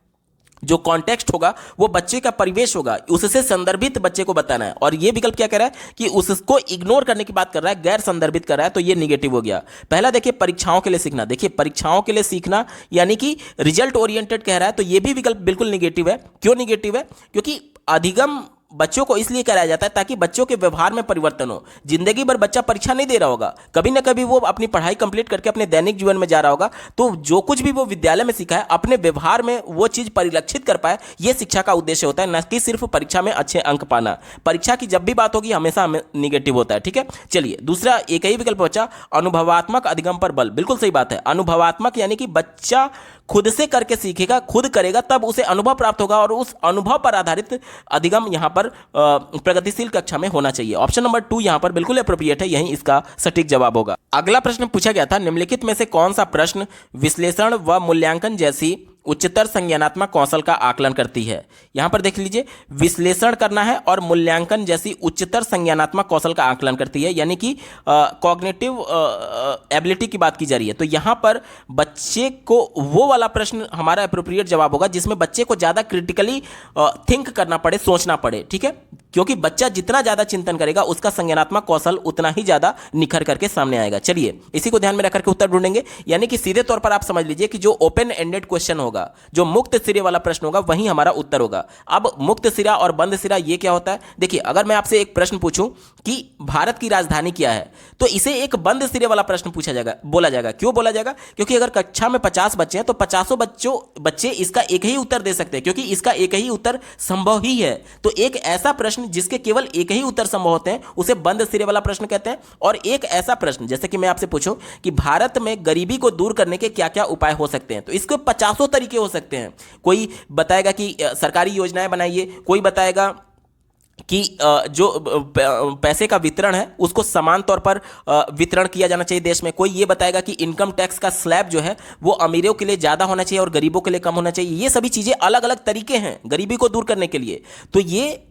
जो कॉन्टेक्स्ट होगा वो बच्चे का परिवेश होगा, उससे संदर्भित बच्चे को बताना है। और ये विकल्प क्या कह रहा है कि उसको इग्नोर करने की बात कर रहा है, गैर संदर्भित कर रहा है, तो ये निगेटिव हो गया। पहला देखिए, परीक्षाओं के लिए सीखना। देखिए, परीक्षाओं के लिए सीखना यानी कि रिजल्ट ओरिएंटेड कह रहा है, तो ये भी विकल्प बिल्कुल निगेटिव है। क्यों निगेटिव है? क्योंकि अधिगम बच्चों को इसलिए कराया जाता है ताकि बच्चों के व्यवहार में परिवर्तन हो। जिंदगी भर बच्चा परीक्षा नहीं दे रहा होगा, कभी ना कभी वो अपनी पढ़ाई कंप्लीट करके अपने दैनिक जीवन में जा रहा होगा, तो जो कुछ भी वो विद्यालय में सीखा है अपने व्यवहार में वो चीज परिलक्षित कर पाए, ये शिक्षा का उद्देश्य होता है, न कि सिर्फ परीक्षा में अच्छे अंक पाना। परीक्षा की जब भी बात होगी हमेशा निगेटिव होता है। ठीक है। चलिए, दूसरा एक ही विकल्प बचा, अनुभवात्मक अधिगम पर बल। बिल्कुल सही बात है। अनुभवात्मक यानी कि बच्चा खुद से करके सीखेगा, खुद करेगा तब उसे अनुभव प्राप्त होगा, और उस अनुभव पर आधारित अधिगम यहां पर प्रगतिशील कक्षा में होना चाहिए। ऑप्शन नंबर 2 यहां पर बिल्कुल एप्रोप्रिएट है, यही इसका सटीक जवाब होगा। अगला प्रश्न पूछा गया था, निम्नलिखित में से कौन सा प्रश्न विश्लेषण व मूल्यांकन जैसी उच्चतर संज्ञानात्मक कौशल का आकलन करती है? यहां पर देख लीजिए, विश्लेषण करना है और मूल्यांकन जैसी उच्चतर संज्ञानात्मक कौशल का आकलन करती है, यानी कि कॉग्निटिव एबिलिटी की बात की जा रही है। तो यहां पर बच्चे को वो वाला प्रश्न हमारा एप्रोप्रिएट जवाब होगा जिसमें बच्चे को ज्यादा क्रिटिकली थिंक करना पड़े, सोचना पड़े। ठीक है। क्योंकि बच्चा जितना ज्यादा चिंतन करेगा उसका संज्ञानात्मक कौशल उतना ही ज्यादा निखर करके सामने आएगा। चलिए, इसी को ध्यान में रखकर के उत्तर ढूंढेंगे, यानी कि सीधे तौर पर आप समझ लीजिए कि जो ओपन एंडेड क्वेश्चन होगा, जो मुक्त सिरे वाला प्रश्न होगा, वही हमारा उत्तर होगा। अब मुक्त सिरा और बंद सिरा ये क्या होता है? देखिए, अगर मैं आपसे एक प्रश्न पूछूं कि भारत की राजधानी क्या है, तो इसे एक बंद सिरे वाला प्रश्न पूछा जाएगा, बोला जाएगा। क्यों बोला जाएगा? क्योंकि अगर कक्षा में 50 बच्चे हैं तो 50 बच्चे इसका एक ही उत्तर दे सकते हैं, क्योंकि इसका एक ही उत्तर संभव ही है। तो एक ऐसा प्रश्न जिसके केवल एक ही उत्तर संभव होते हैं उसे बंद सिरे वाला प्रश्न कहते हैं। और एक ऐसा प्रश्न, जैसे कि मैं आपसे पूछूं कि भारत में गरीबी को दूर करने के क्या क्या उपाय हो सकते हैं, तो इसके 50 तरीके हो सकते हैं। कोई बताएगा कि सरकारी योजनाएं बनाइए, कोई बताएगा कि जो पैसे का वितरण है उसको समान तौर पर वितरण किया जाना चाहिए देश में। कोई ये बताएगा कि इनकम टैक्स का स्लैब जो है वो अमीरों के लिए ज़्यादा होना चाहिए और गरीबों के लिए कम होना चाहिए। ये सभी चीज़ें अलग अलग तरीके हैं गरीबी को दूर करने के लिए। तो ये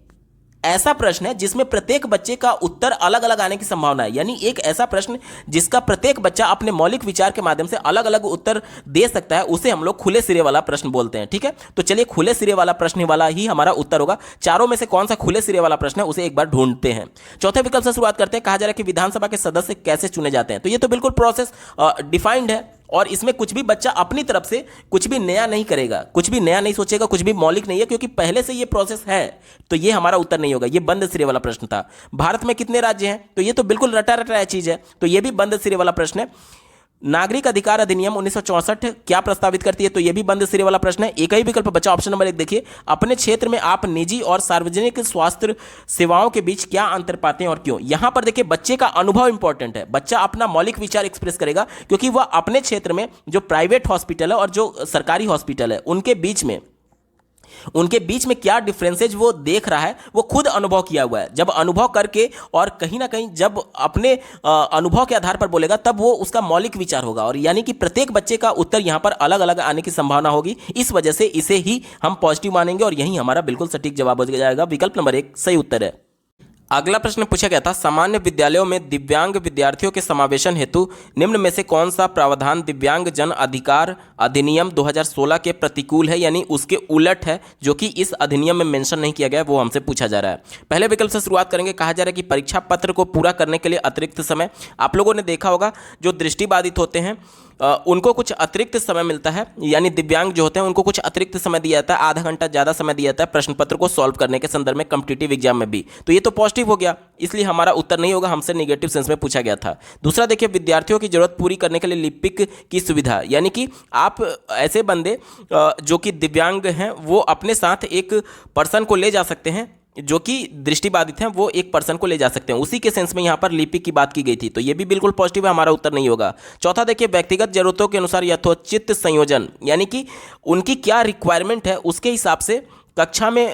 ऐसा प्रश्न है जिसमें प्रत्येक बच्चे का उत्तर अलग अलग आने की संभावना है, यानी एक ऐसा प्रश्न जिसका प्रत्येक बच्चा अपने मौलिक विचार के माध्यम से अलग अलग उत्तर दे सकता है, उसे हम लोग खुले सिरे वाला प्रश्न बोलते हैं। ठीक है। तो चलिए, खुले सिरे वाला प्रश्न वाला ही हमारा उत्तर होगा। चारों में से कौन सा खुले सिरे वाला प्रश्न है उसे एक बार ढूंढते हैं। चौथे विकल्प से शुरुआत करते हैं। कहा जा रहा है कि विधानसभा के सदस्य कैसे चुने जाते हैं, तो ये तो बिल्कुल प्रोसेस डिफाइंड है और इसमें कुछ भी बच्चा अपनी तरफ से कुछ भी नया नहीं करेगा, कुछ भी नया नहीं सोचेगा, कुछ भी मौलिक नहीं है, क्योंकि पहले से ये प्रोसेस है। तो ये हमारा उत्तर नहीं होगा, ये बंद सिरे वाला प्रश्न था। भारत में कितने राज्य हैं, तो ये तो बिल्कुल रटा रटाया चीज है, तो ये भी बंद सिरे वाला प्रश्न है। नागरिक अधिकार अधिनियम 1964 क्या प्रस्तावित करती है, तो यह भी बंद सिरे वाला प्रश्न है। एक ही विकल्प बचा, ऑप्शन नंबर 1 देखिए, अपने क्षेत्र में आप निजी और सार्वजनिक स्वास्थ्य सेवाओं के बीच क्या अंतर पाते हैं और क्यों। यहां पर देखिए, बच्चे का अनुभव इंपॉर्टेंट है। बच्चा अपना मौलिक विचार एक्सप्रेस करेगा, क्योंकि वह अपने क्षेत्र में जो प्राइवेट हॉस्पिटल है और जो सरकारी हॉस्पिटल है उनके बीच में क्या डिफरेंसेज वो देख रहा है, वो खुद अनुभव किया हुआ है। जब अनुभव करके और कहीं ना कहीं जब अपने अनुभव के आधार पर बोलेगा तब वो उसका मौलिक विचार होगा, और यानी कि प्रत्येक बच्चे का उत्तर यहां पर अलग अलग आने की संभावना होगी। इस वजह से इसे ही हम पॉजिटिव मानेंगे और यही हमारा बिल्कुल सटीक जवाब हो जाएगा। विकल्प नंबर 1 सही उत्तर है। अगला प्रश्न पूछा गया था, सामान्य विद्यालयों में दिव्यांग विद्यार्थियों के समावेशन हेतु निम्न में से कौन सा प्रावधान दिव्यांग जन अधिकार अधिनियम 2016 के प्रतिकूल है, यानी उसके उलट है, जो कि इस अधिनियम में मेंशन नहीं किया गया है, वो हमसे पूछा जा रहा है। पहले विकल्प से शुरुआत करेंगे। कहा जा रहा है कि परीक्षा पत्र को पूरा करने के लिए अतिरिक्त समय। आप लोगों ने देखा होगा जो दृष्टिबाधित होते हैं उनको कुछ अतिरिक्त समय मिलता है, यानी दिव्यांग जो होते हैं उनको कुछ अतिरिक्त समय दिया जाता है, आधा घंटा ज़्यादा समय दिया जाता है प्रश्न पत्र को सॉल्व करने के संदर्भ में कॉम्पिटिटिव एग्जाम में भी। तो ये तो पॉजिटिव हो गया, इसलिए हमारा उत्तर नहीं होगा, हमसे नेगेटिव सेंस में पूछा गया था। दूसरा देखिए, विद्यार्थियों की जरूरत पूरी करने के लिए लिपिक की सुविधा, यानी कि आप ऐसे बंदे जो कि दिव्यांग हैं वो अपने साथ एक पर्सन को ले जा सकते हैं, जो कि दृष्टिबाधित हैं वो एक पर्सन को ले जा सकते हैं, उसी के सेंस में यहाँ पर लिपिक की बात की गई थी। तो ये भी बिल्कुल पॉजिटिव है, हमारा उत्तर नहीं होगा। चौथा देखिए, व्यक्तिगत जरूरतों के अनुसार यथोचित संयोजन, यानी कि उनकी क्या रिक्वायरमेंट है उसके हिसाब से कक्षा में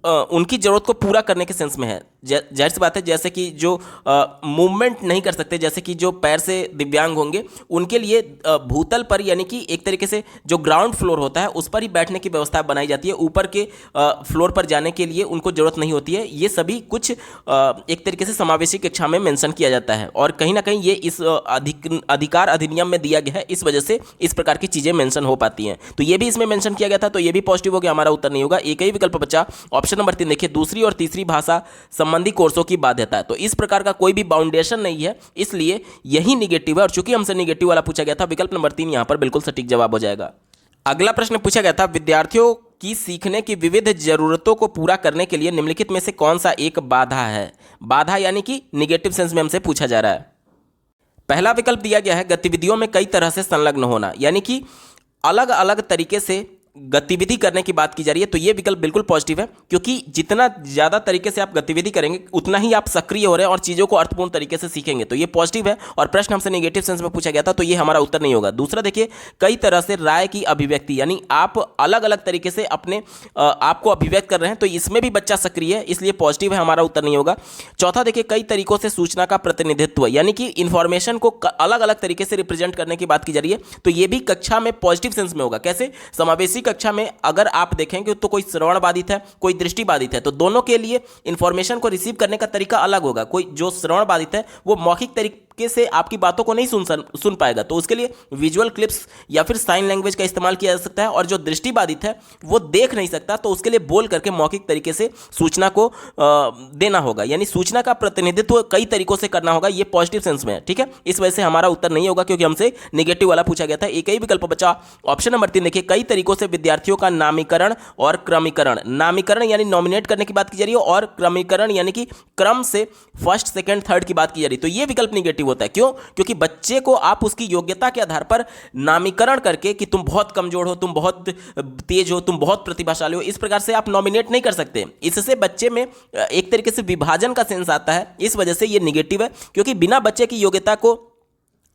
उनकी जरूरत को पूरा करने के सेंस में है। जाहिर सी बात है, जैसे कि जो मूवमेंट नहीं कर सकते, जैसे कि जो पैर से दिव्यांग होंगे उनके लिए भूतल पर, यानी कि एक तरीके से जो ग्राउंड फ्लोर होता है उस पर ही बैठने की व्यवस्था बनाई जाती है, ऊपर के फ्लोर पर जाने के लिए उनको जरूरत नहीं होती है। ये सभी कुछ एक तरीके से समावेशी कक्षा में मेंशन किया जाता है, और कहीं ना कहीं ये इस अधिकार अधिनियम में दिया गया है, इस वजह से इस प्रकार की चीज़ें मेंशन हो पाती हैं। तो ये भी इसमें मेंशन किया गया था, तो ये भी पॉजिटिव हो गया, हमारा उत्तर नहीं होगा। एक ही विकल्प बचा, ऑप्शन नंबर 3 देखिए, दूसरी और तीसरी भाषा संबंधी कोर्सों की बाध्यता है। तो इस प्रकार का कोई भी बाउंडेशन नहीं है, इसलिए यही निगेटिव है, और चूंकि हमसे निगेटिव वाला पूछा गया था, विकल्प नंबर 3 यहां पर बिल्कुल सटीक जवाब हो जाएगा। अगला प्रश्न पूछा गया था, विद्यार्थियों की सीखने की विविध जरूरतों को पूरा करने के लिए निम्नलिखित में से कौन सा एक बाधा है। बाधा यानी कि निगेटिव सेंस में हमसे पूछा जा रहा है। पहला विकल्प दिया गया है, गतिविधियों में कई तरह से संलग्न होना, यानी कि अलग अलग तरीके से गतिविधि करने की बात की जा रही है। तो ये विकल्प बिल्कुल पॉजिटिव है, क्योंकि जितना ज़्यादा तरीके से आप गतिविधि करेंगे उतना ही आप सक्रिय हो रहे हैं और चीज़ों को अर्थपूर्ण तरीके से सीखेंगे। तो ये पॉजिटिव है, और प्रश्न हमसे नेगेटिव सेंस में पूछा गया था, तो ये हमारा उत्तर नहीं होगा। दूसरा देखिए, कई तरह से राय की अभिव्यक्ति, यानी आप अलग अलग तरीके से अपने आप को अभिव्यक्त कर रहे हैं, तो इसमें भी बच्चा सक्रिय है, इसलिए पॉजिटिव है, हमारा उत्तर नहीं होगा। चौथा देखिए, कई तरीकों से सूचना का प्रतिनिधित्व, यानी कि इंफॉर्मेशन को अलग अलग तरीके से रिप्रेजेंट करने की बात की जा रही है। तो ये भी कक्षा में पॉजिटिव सेंस में होगा। कैसे? समावेशी कक्षा में अगर आप देखेंगे तो कोई श्रवण बाधित है, कोई दृष्टि बाधित है, तो दोनों के लिए इंफॉर्मेशन को रिसीव करने का तरीका अलग होगा। कोई जो श्रवण बाधित है वो मौखिक तरीके से आपकी बातों को नहीं सुन पाएगा, तो उसके लिए विजुअल क्लिप्स या फिर साइन लैंग्वेज का इस्तेमाल किया जा सकता है। और जो दृष्टि बाधित है वो देख नहीं सकता, तो उसके लिए बोल करके मौखिक तरीके से सूचना को देना होगा, यानी सूचना का प्रतिनिधित्व कई तरीकों से करना होगा। ये पॉजिटिव सेंस में है, ठीक है। इस वजह से हमारा उत्तर नहीं होगा, क्योंकि हमसे नेगेटिव वाला पूछा गया था। एक ही विकल्प बचा, ऑप्शन नंबर 3 देखिए, कई तरीकों से विद्यार्थियों का नामीकरण और क्रमीकरण। नामीकरण यानी नॉमिनेट करने की बात की जा रही है, और क्रमीकरण यानी कि क्रम से फर्स्ट सेकंड थर्ड की बात की जा रही है। तो ये विकल्प निगेटिव होता है। क्यों? क्योंकि बच्चे को आप उसकी योग्यता के आधार पर नामीकरण करके कि तुम बहुत कमजोर हो, तुम बहुत तेज हो, तुम बहुत प्रतिभाशाली हो, इस प्रकार से आप नॉमिनेट नहीं कर सकते। इससे बच्चे में एक तरीके से विभाजन का सेंस आता है, इस वजह से ये निगेटिव है। क्योंकि बिना बच्चे की योग्यता को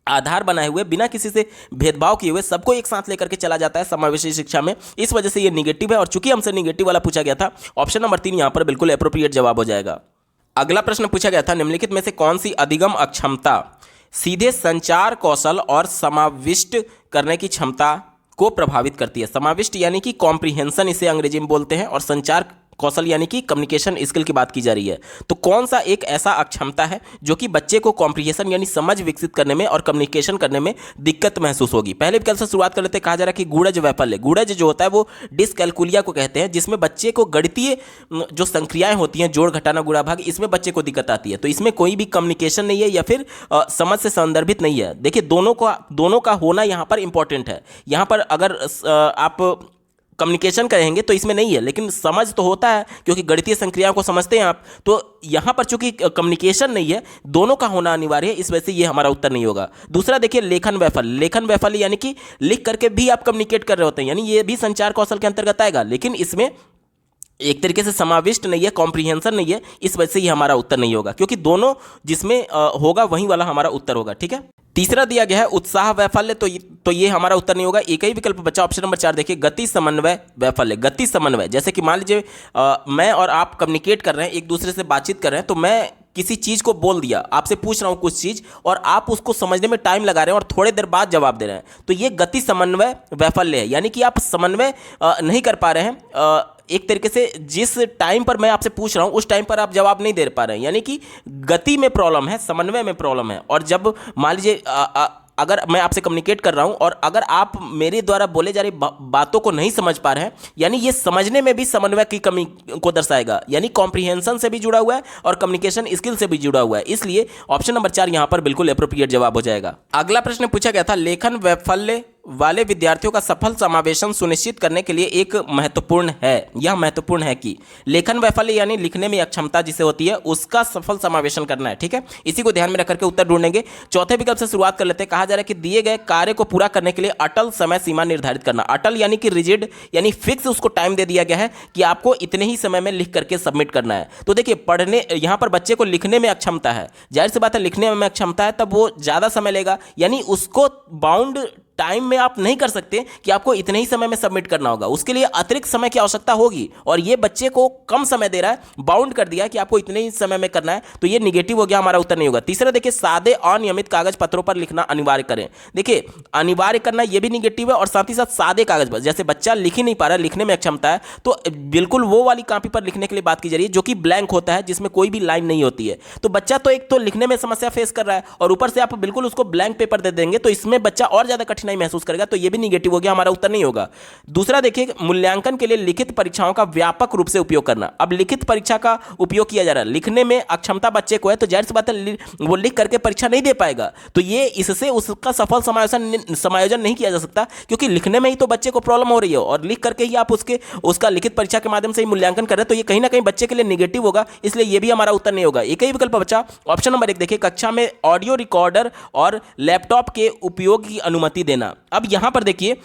आधार बनाए हुए, बिना किसी से भेदभाव किए हुए सबको एक साथ लेकर के चला जाता है समावेशी शिक्षा में, इस वजह से ये निगेटिव है। और चूंकि हमसे निगेटिव वाला पूछा गया था, ऑप्शन नंबर 3 यहां पर बिल्कुल एप्रोप्रिएट जवाब हो जाएगा। अगला प्रश्न पूछा गया था, निम्नलिखित में से कौन सी अधिगम अक्षमता सीधे संचार कौशल और समाविष्ट करने की क्षमता को प्रभावित करती है। समाविष्ट यानी कि कॉम्प्रिहेंशन इसे अंग्रेजी में बोलते हैं, और संचार कौशल यानी कि कम्युनिकेशन स्किल की बात की जा रही है। तो कौन सा एक ऐसा अक्षमता है जो कि बच्चे को कॉम्प्रिहेंशन यानी समझ विकसित करने में और कम्युनिकेशन करने में दिक्कत महसूस होगी। पहले विकल्प से शुरुआत कर लेते हैं। कहा जा रहा है कि गूढ़ज वैफल्य। गूढ़ज जो होता है वो डिसकैलकुलिया को कहते हैं, जिसमें बच्चे को गणितीय जो संक्रियाएं होती हैं, जोड़ घटाना गुणा भाग, इसमें बच्चे को दिक्कत आती है। तो इसमें कोई भी कम्युनिकेशन नहीं है या फिर समझ से संदर्भित नहीं है। देखिए, दोनों का होना यहाँ पर इंपॉर्टेंट है। यहाँ पर अगर आप कम्युनिकेशन कहेंगे तो इसमें नहीं है, लेकिन समझ तो होता है, क्योंकि गणितीय संक्रियाओं को समझते हैं आप। तो यहाँ पर चूंकि कम्युनिकेशन नहीं है, दोनों का होना अनिवार्य है, इस वजह से ये हमारा उत्तर नहीं होगा। दूसरा देखिए, लेखन वैफल्य। लेखन वैफल्य यानी कि लिख करके भी आप कम्युनिकेट कर रहे होते हैं, यानी ये भी संचार कौशल के अंतर्गत आएगा, लेकिन इसमें एक तरीके से समाविष्ट नहीं है, कॉम्प्रिहेंशन नहीं है, इस वजह से ये हमारा उत्तर नहीं होगा। क्योंकि दोनों जिसमें होगा वही वाला हमारा उत्तर होगा, ठीक है। तीसरा दिया गया है उत्साह वैफल्य, तो ये हमारा उत्तर नहीं होगा। एक ही विकल्प बचा, ऑप्शन नंबर 4 देखिए, गति समन्वय वैफल्य। गति समन्वय, जैसे कि मान लीजिए मैं और आप कम्युनिकेट कर रहे हैं, एक दूसरे से बातचीत कर रहे हैं, तो मैं किसी चीज को बोल दिया, आपसे पूछ रहा हूं कुछ चीज और आप उसको समझने में टाइम लगा रहे हैं और थोड़े देर बाद जवाब दे रहे हैं, तो ये गति समन्वय वैफल्य है। यानी कि आप समन्वय नहीं कर पा रहे हैं, एक तरीके से जिस टाइम पर मैं आपसे पूछ रहा हूं उस टाइम पर आप जवाब नहीं दे पा रहे हैं, यानी कि गति में प्रॉब्लम है, समन्वय में प्रॉब्लम है। और जब मान लीजिए अगर मैं आपसे कम्युनिकेट कर रहा हूं और अगर आप मेरे द्वारा बोले जा रही बातों को नहीं समझ पा रहे हैं, यानी ये समझने में भी समन्वय की कमी को दर्शाएगा, यानी कॉम्प्रिहेंशन से भी जुड़ा हुआ है और कम्युनिकेशन स्किल से भी जुड़ा हुआ है। इसलिए ऑप्शन नंबर 4 यहां पर बिल्कुल एप्रोप्रिएट जवाब हो जाएगा। अगला प्रश्न पूछा गया था, लेखन वैफल्य वाले विद्यार्थियों का सफल समावेशन सुनिश्चित करने के लिए एक महत्वपूर्ण है। यह महत्वपूर्ण है कि लेखन वैफल्य यानी लिखने में अक्षमता जिसे होती है उसका सफल समावेशन करना है। ठीक है, इसी को ध्यान में रखकर के उत्तर ढूंढेंगे। चौथे विकल्प से शुरुआत कर लेते हैं। कहा जा रहा है कि दिए गए कार्य को पूरा करने के लिए अटल समय सीमा निर्धारित करना। अटल यानी कि रिजिड, यानी फिक्स उसको टाइम दे दिया गया है कि आपको इतने ही समय में लिख करके सबमिट करना है। तो देखिए, पढ़ने यहां पर बच्चे को लिखने में अक्षमता है, जाहिर सी बात है लिखने में अक्षमता है तब वो ज्यादा समय लेगा, यानी उसको बाउंड टाइम में आप नहीं कर सकते कि आपको इतने ही समय में सबमिट करना होगा, उसके लिए अतिरिक्त समय की आवश्यकता होगी और ये बच्चे को कम समय दे रहा है, बाउंड कर दिया है कि आपको इतने ही समय में करना है, तो ये निगेटिव हो गया, हमारा उत्तर नहीं होगा। तीसरा देखिए, सादे अनियमित कागज पत्रों पर लिखना अनिवार्य करें। देखिए, अनिवार्य करना ये भी निगेटिव है और साथ ही साथ सादे कागज पर, जैसे बच्चा लिख ही नहीं पा रहा है, लिखने में अक्षमता है, तो बिल्कुल वो वाली कॉपी पर लिखने के लिए बात की जा रही है जो कि ब्लैंक होता है, जिसमें कोई भी लाइन नहीं होती है। तो बच्चा तो एक तो लिखने में समस्या फेस कर रहा है और ऊपर से आप बिल्कुल उसको ब्लैंक पेपर दे देंगे, तो इसमें बच्चा और ज्यादा कठिनाई महसूस करेगा, तो ये भी निगेटिव हो गया, हमारा उत्तर नहीं होगा। दूसरा देखिए, मूल्यांकन के लिए लिखित परीक्षाओं का व्यापक रूप से उपयोग करना। अब लिखित परीक्षा का उपयोग किया जा रहा है, लिखने में अक्षमता बच्चे को है तो जाहिर सी बात है वो लिख करके परीक्षा नहीं दे पाएगा, तो ये इससे उसका सफल समायोजन नहीं किया जा सकता, क्योंकि लिखने में ही तो बच्चे को प्रॉब्लम हो रही है और लिख करके ही आप उसका लिखित परीक्षा के माध्यम से ही मूल्यांकन कर रहे हैं, तो ये कहीं ना कहीं बच्चे के लिए निगेटिव होगा, इसलिए ये भी हमारा उत्तर नहीं होगा। एक ही विकल्प बचा, ऑप्शन नंबर 1 देखिए, कक्षा में ऑडियो रिकॉर्डर और लैपटॉप के उपयोग की अनुमति देना। अब यहां पर देखिए,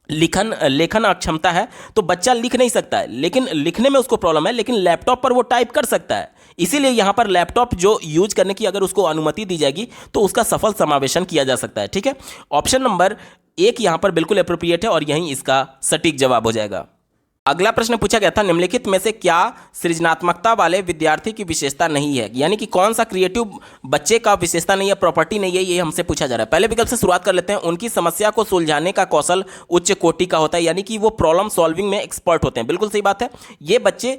लेखन अक्षमता है तो बच्चा लिख नहीं सकता है, लेकिन लिखने में उसको प्रॉब्लम है, लेकिन लैपटॉप पर वो टाइप कर सकता है, इसीलिए यहां पर लैपटॉप जो यूज करने की अगर उसको अनुमति दी जाएगी तो उसका सफल समावेशन किया जा सकता है। ठीक है, ऑप्शन नंबर 1 यहां पर बिल्कुल एप्रोप्रिएट है और यही इसका सटीक जवाब हो जाएगा। अगला प्रश्न पूछा गया था, निम्नलिखित में से क्या सृजनात्मकता वाले विद्यार्थी की विशेषता नहीं है, यानी कि कौन सा क्रिएटिव बच्चे का विशेषता नहीं है, प्रॉपर्टी नहीं है, ये हमसे पूछा जा रहा है। पहले विकल्प से शुरुआत कर लेते हैं, उनकी समस्या को सुलझाने का कौशल उच्च कोटि का होता है, यानी कि वो प्रॉब्लम सॉल्विंग में एक्सपर्ट होते हैं। बिल्कुल सही बात है, ये बच्चे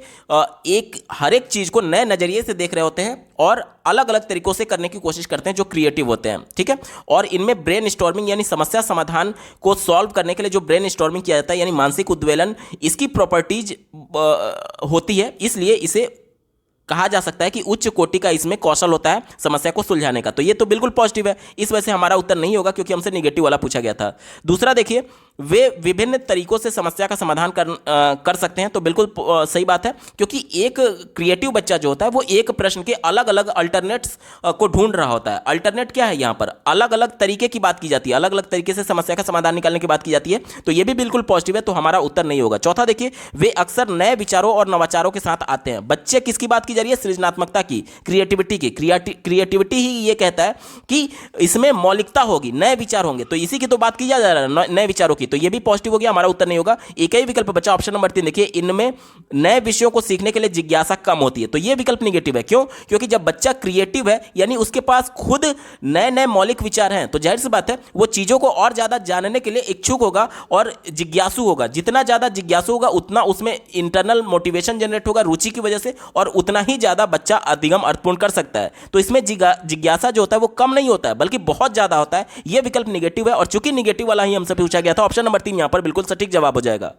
हर एक चीज को नए नजरिए से देख रहे होते हैं और अलग अलग तरीकों से करने की कोशिश करते हैं जो क्रिएटिव होते हैं। ठीक है, और इनमें ब्रेन स्टॉर्मिंग यानी समस्या समाधान को सॉल्व करने के लिए जो ब्रेन स्टॉर्मिंग किया जाता है यानी मानसिक उद्वेलन, इसकी प्रॉपर्टीज होती है, इसलिए इसे कहा जा सकता है कि उच्च कोटि का इसमें कौशल होता है समस्या को सुलझाने का, तो ये तो बिल्कुल पॉजिटिव है, इस वजह से हमारा उत्तर नहीं होगा क्योंकि हमसे नेगेटिव वाला पूछा गया था। दूसरा देखिए, वे विभिन्न तरीकों से समस्या का समाधान कर सकते हैं, तो बिल्कुल सही बात है, क्योंकि एक क्रिएटिव बच्चा जो होता है वो एक प्रश्न के अलग अलग अल्टरनेट्स को ढूंढ रहा होता है। अल्टरनेट क्या है, यहाँ पर अलग अलग तरीके की बात की जाती है, अलग अलग तरीके से समस्या का समाधान निकालने की बात की जाती है, तो ये भी बिल्कुल पॉजिटिव है, तो हमारा उत्तर नहीं होगा। चौथा देखिए, वे अक्सर नए विचारों और नवाचारों के साथ आते हैं। बच्चे किसकी बात की जा रही है, सृजनात्मकता की, क्रिएटिविटी की। क्रिएटिविटी ही ये कहता है कि इसमें मौलिकता होगी, नए विचार होंगे, तो इसी की तो बात की जा रहा है, नए विचारों की, तो ये भी पॉजिटिव हो गया, हमारा उत्तर नहीं होगा। एक ही विकल्प बचा ऑप्शन नंबर 3 देखिए, इनमें नए विषयों को सीखने के लिए जिज्ञासा कम होती है, तो ये विकल्प निगेटिव है। क्यों? क्योंकि जब बच्चा क्रिएटिव है यानी उसके पास खुद नए नए मौलिक विचार हैं, तो जाहिर सी बात है वो चीजों को और ज्यादा जानने के लिए इच्छुक होगा और जिज्ञासु होगा। जितना ज्यादा जिज्ञासु होगा उतना उसमें इंटरनल मोटिवेशन जनरेट होगा रुचि की वजह से, और उतना ही ज्यादा बच्चा अधिगम अर्थपूर्ण कर सकता है। तो इसमें जिज्ञासा जो होता है वो कम नहीं होता है बल्कि बहुत ज्यादा होता है, यह विकल्प निगेटिव है, और चूंकि निगेटिव वाला ही हमसे पूछा गया था, ऑप्शन नंबर 3 यहां पर बिल्कुल सटीक जवाब हो जाएगा।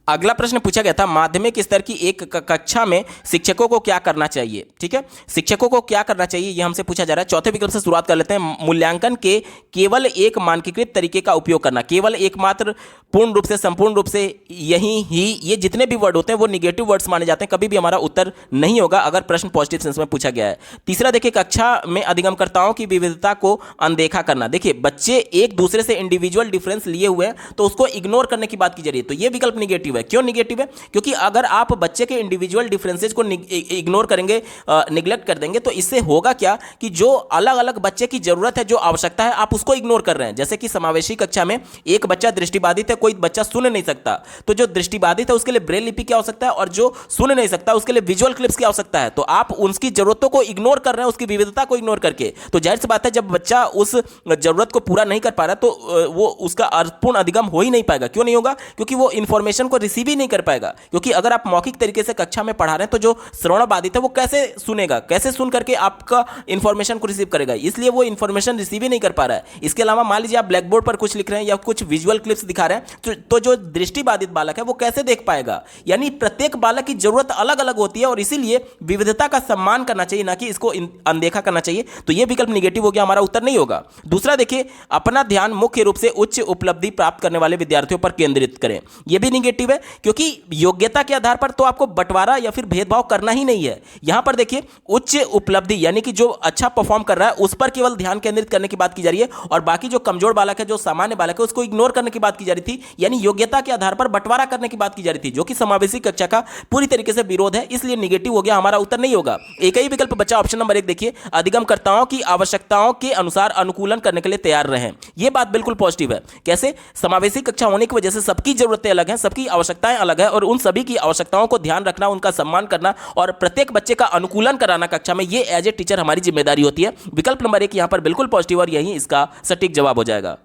अगला प्रश्न पूछा गया था, माध्यमिक स्तर की एक कक्षा में शिक्षकों को क्या करना चाहिए। ठीक है, शिक्षकों को क्या करना चाहिए ये हमसे पूछा जा रहा है। चौथे विकल्प से शुरुआत कर लेते हैं, मूल्यांकन के केवल एक मानकीकृत तरीके का उपयोग करना। केवल एकमात्र, पूर्ण रूप से, संपूर्ण रूप से, यही ही, ये जितने भी वर्ड होते हैं वो निगेटिव वर्ड्स माने जाते हैं, कभी भी हमारा उत्तर नहीं होगा अगर प्रश्न पॉजिटिव सेंस में पूछा गया है। तीसरा देखिए, कक्षा में अधिगमकर्ताओं की विविधता को अनदेखा करना। देखिए, बच्चे एक दूसरे से इंडिविजुअल डिफरेंस लिए हुए हैं तो उसको इग्नोर करने की बात की जा रही है, तो ये विकल्प निगेटिव है। है। क्यों निगेटिव है? क्योंकि अगर आप बच्चे के इंडिविजुअल डिफरेंसेस को इग्नोर करेंगे, निग्लेक्ट कर देंगे, तो इससे होगा क्या कि जो अलग अलग बच्चे की जरूरत है, जो आवश्यकता है, आप उसको इग्नोर कर रहे हैं। जैसे कि समावेशी कक्षा में एक बच्चा दृष्टिबाधित है, कोई बच्चा सुन नहीं सकता, तो जो दृष्टिबाधित है उसके लिए ब्रेल लिपि की आवश्यकता है, और जो सुन नहीं सकता उसके लिए विजुअल क्लिप्स की आवश्यकता है। तो आप उनकी जरूरतों को इग्नोर कर रहे हैं, उसकी विविधता को इग्नोर करके। तो जाहिर सी बात है, जब बच्चा उस जरूरत को पूरा नहीं कर पा रहा तो वो उसका अर्थपूर्ण अधिगम हो ही नहीं पाएगा। क्यों नहीं होगा? क्योंकि वो इंफॉर्मेशन को रिसीव ही नहीं कर पाएगा। क्योंकि अगर आप मौखिक तरीके से कक्षा में पढ़ा रहे हैं तो जो श्रवण बाधित है वो कैसे सुनेगा, कैसे सुन करके आपका इंफॉर्मेशन को रिसीव करेगा? इसलिए वो इंफॉर्मेशन रिसीव ही नहीं कर पा रहा है। इसके अलावा मान लीजिए आप ब्लैक बोर्ड पर कुछ लिख रहे हैं या कुछ विजुअल क्लिप्स दिखा रहे हैं, तो जो दृष्टिबाधित बालक है वो कैसे देख पाएगा? यानी प्रत्येक बालक की जरूरत अलग अलग होती है, और इसीलिए विविधता का सम्मान करना चाहिए, ना कि इसको अनदेखा करना चाहिए। तो यह विकल्प निगेटिव हो गया, हमारा उत्तर नहीं होगा। दूसरा देखिए, अपना ध्यान मुख्य रूप से उच्च उपलब्धि प्राप्त करने वाले विद्यार्थियों पर केंद्रित करें। यह भी निगेटिव है, क्योंकि योग्यता के आधार पर तो आपको बंटवारा या फिर भेदभाव करना ही नहीं है। यहां पर देखिए, उच्च उपलब्धि यानी कि जो अच्छा परफॉर्म कर रहा है उस पर केवल ध्यान केंद्रित करने की बात की जा रही है, और बाकी जो कमजोर बालक है, जो सामान्य बालक है, उसको इग्नोर करने की बात की जा रही थी। यानी योग्यता के आधार पर बंटवारा करने की बात की जा रही थी, जो कि समावेशी कक्षा का पूरी तरीके से विरोध है। इसलिए निगेटिव हो गया, हमारा उत्तर नहीं होगा। एक ही विकल्प बचा, ऑप्शन नंबर 1 देखिए, अधिगमकर्ताओं की आवश्यकताओं के अनुसार अनुकूलन करने के लिए तैयार रहें। यह बात बिल्कुल पॉजिटिव है। कैसे? समावेशी कक्षा होने की वजह से सबकी जरूरतें अलग हैं, सबकी आवश्यकताएं अलग है, और उन सभी की आवश्यकताओं को ध्यान रखना, उनका सम्मान करना और प्रत्येक बच्चे का अनुकूलन कराना कक्षा में, ये एज ए टीचर हमारी जिम्मेदारी होती है। विकल्प नंबर 1 यहां पर बिल्कुल पॉजिटिव और यही इसका सटीक जवाब हो जाएगा।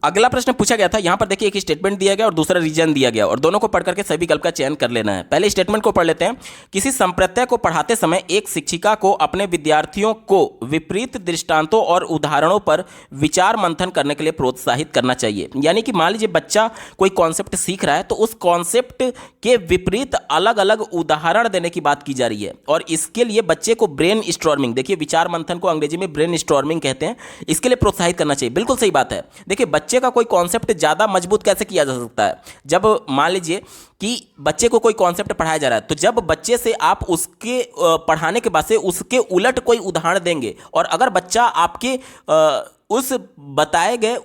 अगला प्रश्न पूछा गया था, यहां पर देखिए एक स्टेटमेंट दिया गया और दूसरा रीजन दिया गया, और दोनों को पढ़ करके सही विकल्प का चयन कर लेना है। पहले स्टेटमेंट को पढ़ लेते हैं। किसी संप्रत्यय को पढ़ाते समय एक शिक्षिका को अपने विद्यार्थियों को विपरीत दृष्टांतों और उदाहरणों पर विचार मंथन करने के लिए प्रोत्साहित करना चाहिए। यानी कि मान लीजिए बच्चा कोई कॉन्सेप्ट सीख रहा है, तो उस कॉन्सेप्ट के विपरीत अलग अलग उदाहरण देने की बात की जा रही है, और इसके लिए बच्चे को ब्रेन स्टॉर्मिंग, देखिए विचार मंथन को अंग्रेजी में ब्रेन स्टॉर्मिंग कहते हैं, इसके लिए प्रोत्साहित करना चाहिए। बिल्कुल सही बात है। देखिए बच्चे का कोई कॉन्सेप्ट ज्यादा मजबूत कैसे किया जा सकता है? जब मान लीजिए कि बच्चे को कोई कॉन्सेप्ट पढ़ाया जा रहा है, तो जब बच्चे से आप उसके पढ़ाने के बाद से उसके उलट कोई उदाहरण देंगे, और अगर बच्चा आपके उस बताए गए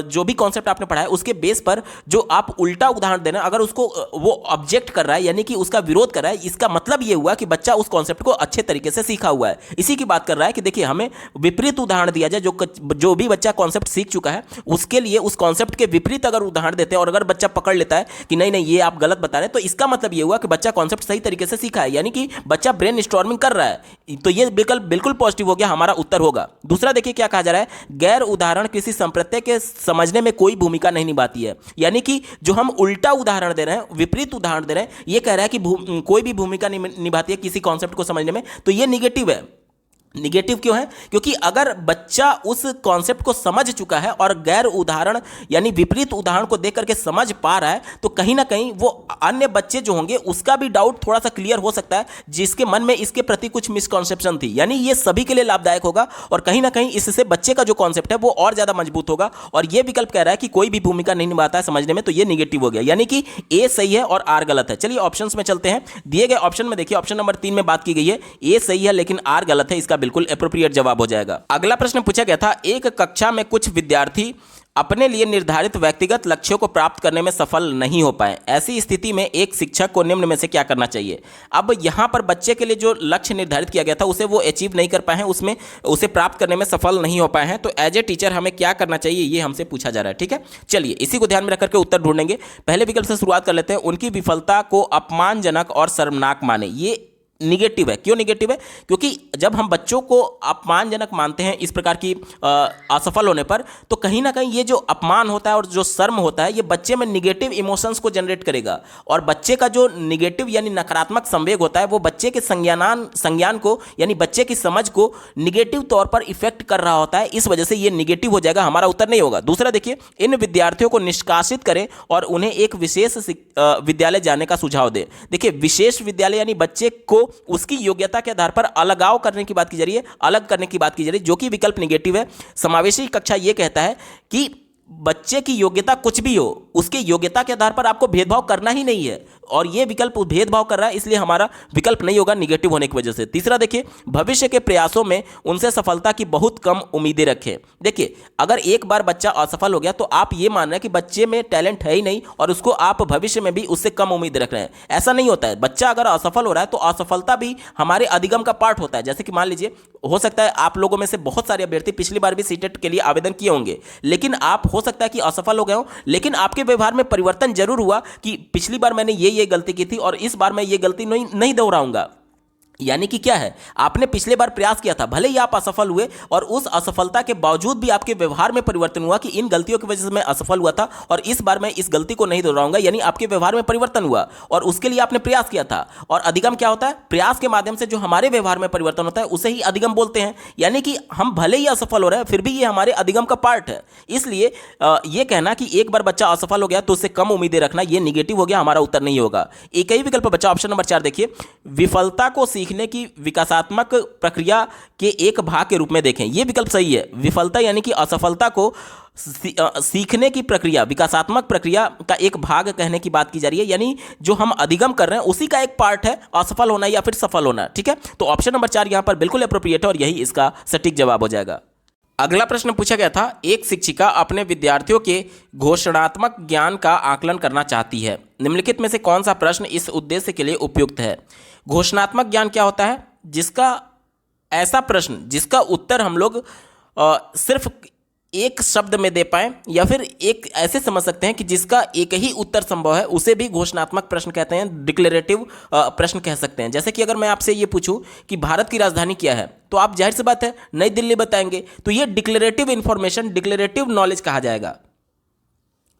जो भी कॉन्सेप्ट आपने पढ़ा है उसके बेस पर जो आप उल्टा उदाहरण देना, अगर उसको वो ऑब्जेक्ट कर रहा है, यानी कि उसका विरोध कर रहा है, इसका मतलब ये हुआ कि बच्चा उस कॉन्सेप्ट को अच्छे तरीके से सीखा हुआ है। इसी की बात कर रहा है कि देखिए हमें विपरीत उदाहरण दिया जाए, जो भी बच्चा कॉन्सेप्ट सीख चुका है उसके लिए उस कॉन्सेप्ट के विपरीत अगर उदाहरण देते हैं, और अगर बच्चा पकड़ लेता है कि नहीं नहीं ये आप गलत बता रहे हैं, तो इसका मतलब ये हुआ कि बच्चा कॉन्सेप्ट सही तरीके से सीखा है, यानी कि बच्चा ब्रेन स्टॉर्मिंग कर रहा है। तो ये विकल्प बिल्कुल पॉजिटिव हो गया, हमारा उत्तर होगा। दूसरा देखिए क्या कहा जा रहा है, गैर उदाहरण किसी संप्रत्यय के समझने में कोई भूमिका नहीं निभाती है। यानी कि जो हम उल्टा उदाहरण दे रहे हैं, विपरीत उदाहरण दे रहे हैं, ये कह रहा है कि कोई भी भूमिका नहीं निभाती है किसी कॉन्सेप्ट को समझने में, तो ये निगेटिव है। निगेटिव क्यों है? क्योंकि अगर बच्चा उस कॉन्सेप्ट को समझ चुका है और गैर उदाहरण यानी विपरीत उदाहरण को देख करके समझ पा रहा है, तो कहीं ना कहीं वो अन्य बच्चे जो होंगे उसका भी डाउट थोड़ा सा क्लियर हो सकता है, जिसके मन में इसके प्रति कुछ मिसकॉन्सेप्शन थी। यानी ये सभी के लिए लाभदायक होगा, और कहीं ना कहीं इससे बच्चे का जो कॉन्सेप्ट है वो और ज्यादा मजबूत होगा। और ये विकल्प कह रहा है कि कोई भी भूमिका नहीं निभाता है समझने में, तो ये निगेटिव हो गया, यानी कि ए सही है और आर गलत है। चलिए ऑप्शंस में चलते हैं। दिए गए ऑप्शन में देखिए, ऑप्शन नंबर 3 में बात की गई है ए सही है लेकिन आर गलत है, इसका बिल्कुल एप्रोप्रिएट जवाब हो जाएगा। अगला प्रश्न पूछा गया था, एक कक्षा में कुछ विद्यार्थी अपने लिए निर्धारित व्यक्तिगत लक्ष्यों को प्राप्त करने में सफल नहीं हो पाए। ऐसी स्थिति में एक शिक्षक को निम्न में से क्या करना चाहिए? अब यहां पर बच्चे के लिए जो लक्ष्य निर्धारित किया गया था उसे वो अचीव नहीं कर पाए हैं, उसमें उसे प्राप्त करने में सफल नहीं हो पाए हैं, तो एज ए टीचर हमें क्या करना चाहिए ये हमसे पूछा जा रहा है। ठीक है, चलिए इसी को ध्यान में रखकर के उत्तर ढूंढेंगे। पहले विकल्प से शुरुआत कर लेते हैं, उनकी विफलता को अपमानजनक और शर्मनाक माने। ये निगेटिव है। क्यों निगेटिव है? क्योंकि जब हम बच्चों को अपमानजनक मानते हैं इस प्रकार की असफल होने पर, तो कहीं ना कहीं ये जो अपमान होता है और जो शर्म होता है, ये बच्चे में निगेटिव इमोशंस को जनरेट करेगा, और बच्चे का जो निगेटिव यानी नकारात्मक संवेग होता है वो बच्चे के संज्ञान को यानी बच्चे की समझ को निगेटिव तौर पर इफेक्ट कर रहा होता है। इस वजह से ये निगेटिव हो जाएगा, हमारा उत्तर नहीं होगा। दूसरा देखिए, इन विद्यार्थियों को निष्कासित करें और उन्हें एक विशेष विद्यालय जाने का सुझाव दें। देखिए विशेष विद्यालय यानी बच्चे को उसकी योग्यता के आधार पर अलगाव करने की बात की जा रही है, अलग करने की बात की जा रही है, जो कि विकल्प निगेटिव है। समावेशी कक्षा यह कहता है कि बच्चे की योग्यता कुछ भी हो, उसके योग्यता के आधार पर आपको भेदभाव करना ही नहीं है, और ये विकल्प भेदभाव कर रहा है, इसलिए हमारा विकल्प नहीं होगा निगेटिव होने की वजह से। तीसरा देखिए, भविष्य के प्रयासों में उनसे सफलता की बहुत कम उम्मीदें रखें। देखिए, अगर एक बार बच्चा असफल हो गया तो आप ये मान रहे हैं कि बच्चे में टैलेंट है ही नहीं और उसको आप भविष्य में भी उससे कम उम्मीद रख रहे हैं। ऐसा नहीं होता है। बच्चा अगर असफल हो रहा है तो असफलता भी हमारे अधिगम का पार्ट होता है। जैसे कि मान लीजिए, हो सकता है आप लोगों में से बहुत सारे अभ्यर्थी पिछली बार भी सीटेट के लिए आवेदन किए होंगे, लेकिन आप हो सकता है कि असफल हो गए हो, लेकिन आपके व्यवहार में परिवर्तन जरूर हुआ कि पिछली बार मैंने ये गलती की थी और इस बार मैं ये गलती नहीं दोहराऊंगा। यानी कि क्या है, आपने पिछले बार प्रयास किया था, भले ही आप असफल हुए और उस असफलता के बावजूद भी आपके व्यवहार में परिवर्तन हुआ कि इन गलतियों की वजह से मैं असफल हुआ था और इस बार मैं इस गलती को नहीं दोहराऊंगा। यानी आपके व्यवहार में परिवर्तन हुआ और उसके लिए आपने प्रयास किया था। और अधिगम क्या होता है? प्रयास के माध्यम से जो हमारे व्यवहार में परिवर्तन होता है उसे ही अधिगम बोलते हैं। यानी कि हम भले ही असफल हो रहे हैं फिर भी ये हमारे अधिगम का पार्ट है। इसलिए ये कहना कि एक बार बच्चा असफल हो गया तो उससे कम उम्मीदें रखना, ये निगेटिव हो गया, हमारा उत्तर नहीं होगा। एक ही विकल्प बचा ऑप्शन नंबर 4। देखिए, विफलता को सीखने की विकासात्मक प्रक्रिया के एक भाग के रूप में देखें। यह विकल्प सही है। विफलता यानी कि असफलता को सीखने की प्रक्रिया, विकासात्मक प्रक्रिया का एक भाग कहने की बात की जा रही है। यानी जो हम अधिगम कर रहे हैं उसी का एक पार्ट है असफल होना या फिर सफल होना। ठीक है, तो ऑप्शन नंबर 4 यहां पर बिल्कुल एप्रोप्रिएट है और यही इसका सटीक जवाब हो जाएगा। अगला प्रश्न पूछा गया था, एक शिक्षिका अपने विद्यार्थियों के घोषणात्मक ज्ञान का आकलन करना चाहती है। निम्नलिखित में से कौन सा प्रश्न इस उद्देश्य के लिए उपयुक्त है? घोषणात्मक ज्ञान क्या होता है? ऐसा प्रश्न जिसका उत्तर हम लोग सिर्फ एक शब्द में दे पाए या फिर एक ऐसे समझ सकते हैं कि जिसका एक ही उत्तर संभव है, उसे भी घोषणात्मक प्रश्न कहते हैं, डिक्लेरेटिव प्रश्न कह सकते हैं। जैसे कि अगर मैं आपसे ये पूछूं कि भारत की राजधानी क्या है, तो आप जाहिर सी बात है नई दिल्ली बताएंगे, तो ये डिक्लेरेटिव इंफॉर्मेशन, डिक्लेरेटिव नॉलेज कहा जाएगा।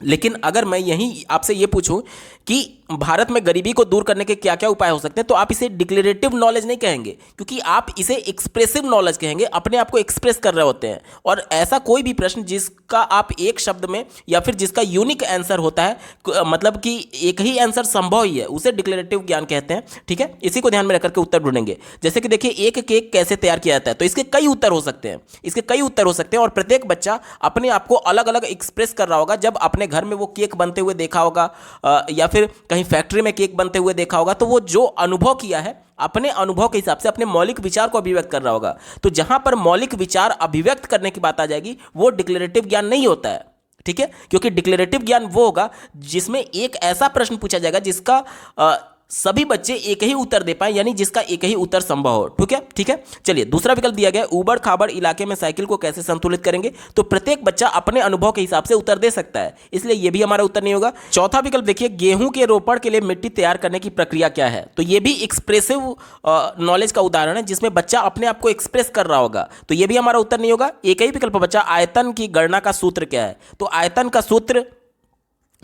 लेकिन अगर मैं यहीं आपसे ये पूछूं कि भारत में गरीबी को दूर करने के क्या क्या उपाय हो सकते हैं, तो आप इसे डिक्लेरेटिव नॉलेज नहीं कहेंगे, क्योंकि आप इसे एक्सप्रेसिव नॉलेज कहेंगे। अपने आप को एक्सप्रेस कर रहे होते हैं। और ऐसा कोई भी प्रश्न जिसका आप एक शब्द में या फिर जिसका यूनिक आंसर होता है, मतलब कि एक ही आंसर संभव ही है, उसे डिक्लेरेटिव ज्ञान कहते हैं। ठीक है, इसी को ध्यान में रखकर के उत्तर ढूंढेंगे। जैसे कि देखिए, एक केक कैसे तैयार किया जाता है, तो इसके कई उत्तर हो सकते हैं, और प्रत्येक बच्चा अपने आप को अलग अलग एक्सप्रेस कर रहा होगा। जब अपने घर में वो केक बनते हुए देखा होगा या फिर कहीं फैक्ट्री में केक बनते हुए देखा होगा, तो वो जो अनुभव किया है अपने अनुभव के हिसाब से अपने मौलिक विचार को अभिव्यक्त कर रहा होगा। तो जहां पर मौलिक विचार अभिव्यक्त करने की बात आ जाएगी, वो डिक्लेरेटिव ज्ञान नहीं होता है। ठीक है, क्योंकि डिक्लेरेटिव ज्ञान वो होगा जिसमें एक ऐसा प्रश्न पूछा जाएगा जिसका सभी बच्चे एक ही उत्तर दे पाए, यानी जिसका एक ही उत्तर संभव हो। ठीक है। चलिए, दूसरा विकल्प दिया गया, ऊबड़ खाबड़ इलाके में साइकिल को कैसे संतुलित करेंगे? तो प्रत्येक बच्चा अपने अनुभव के हिसाब से उत्तर दे सकता है, इसलिए यह भी हमारा उत्तर नहीं होगा। चौथा विकल्प देखिए, गेहूं के रोपण के लिए मिट्टी तैयार करने की प्रक्रिया क्या है? तो यह भी एक्सप्रेसिव नॉलेज का उदाहरण है, जिसमें बच्चा अपने आप को एक्सप्रेस कर रहा होगा, तो यह भी हमारा उत्तर नहीं होगा। एक ही विकल्प बच्चा, आयतन की गणना का सूत्र क्या है? तो आयतन का सूत्र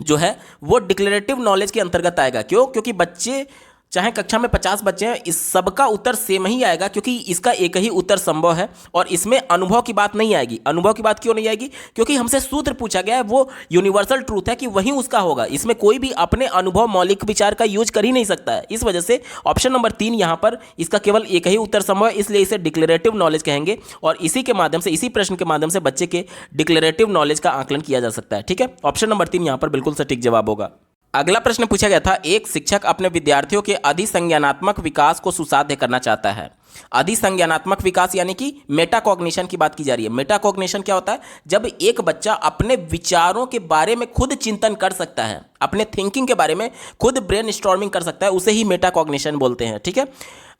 जो है वो डिक्लेरेटिव नॉलेज के अंतर्गत आएगा। क्यों? क्योंकि बच्चे, चाहे कक्षा में 50 बच्चे हैं, इस सबका उत्तर सेम ही आएगा, क्योंकि इसका एक ही उत्तर संभव है और इसमें अनुभव की बात नहीं आएगी। अनुभव की बात क्यों नहीं आएगी? क्योंकि हमसे सूत्र पूछा गया है, वो यूनिवर्सल ट्रूथ है कि वही उसका होगा। इसमें कोई भी अपने अनुभव, मौलिक विचार का यूज कर ही नहीं सकता है। इस वजह से ऑप्शन नंबर 3 यहां पर इसका केवल एक ही उत्तर संभव है, इसलिए इसे डिक्लेरेटिव नॉलेज कहेंगे और इसी के माध्यम से, इसी प्रश्न के माध्यम से बच्चे के डिक्लेरेटिव नॉलेज का आकलन किया जा सकता है। ठीक है, ऑप्शन नंबर 3 यहां पर बिल्कुल सटीक जवाब होगा। अगला प्रश्न पूछा गया था, एक शिक्षक अपने विद्यार्थियों के अधिसंज्ञानात्मक विकास को सुसाध्य करना चाहता है। अधिसंज्ञानात्मक विकास यानी कि मेटाकॉग्निशन की बात की जा रही है। मेटाकॉग्निशन क्या होता है? जब एक बच्चा अपने विचारों के बारे में खुद चिंतन कर सकता है, अपने थिंकिंग के बारे में खुद ब्रेन स्टॉर्मिंग कर सकता है, उसे ही मेटाकॉग्निशन बोलते हैं। ठीक है,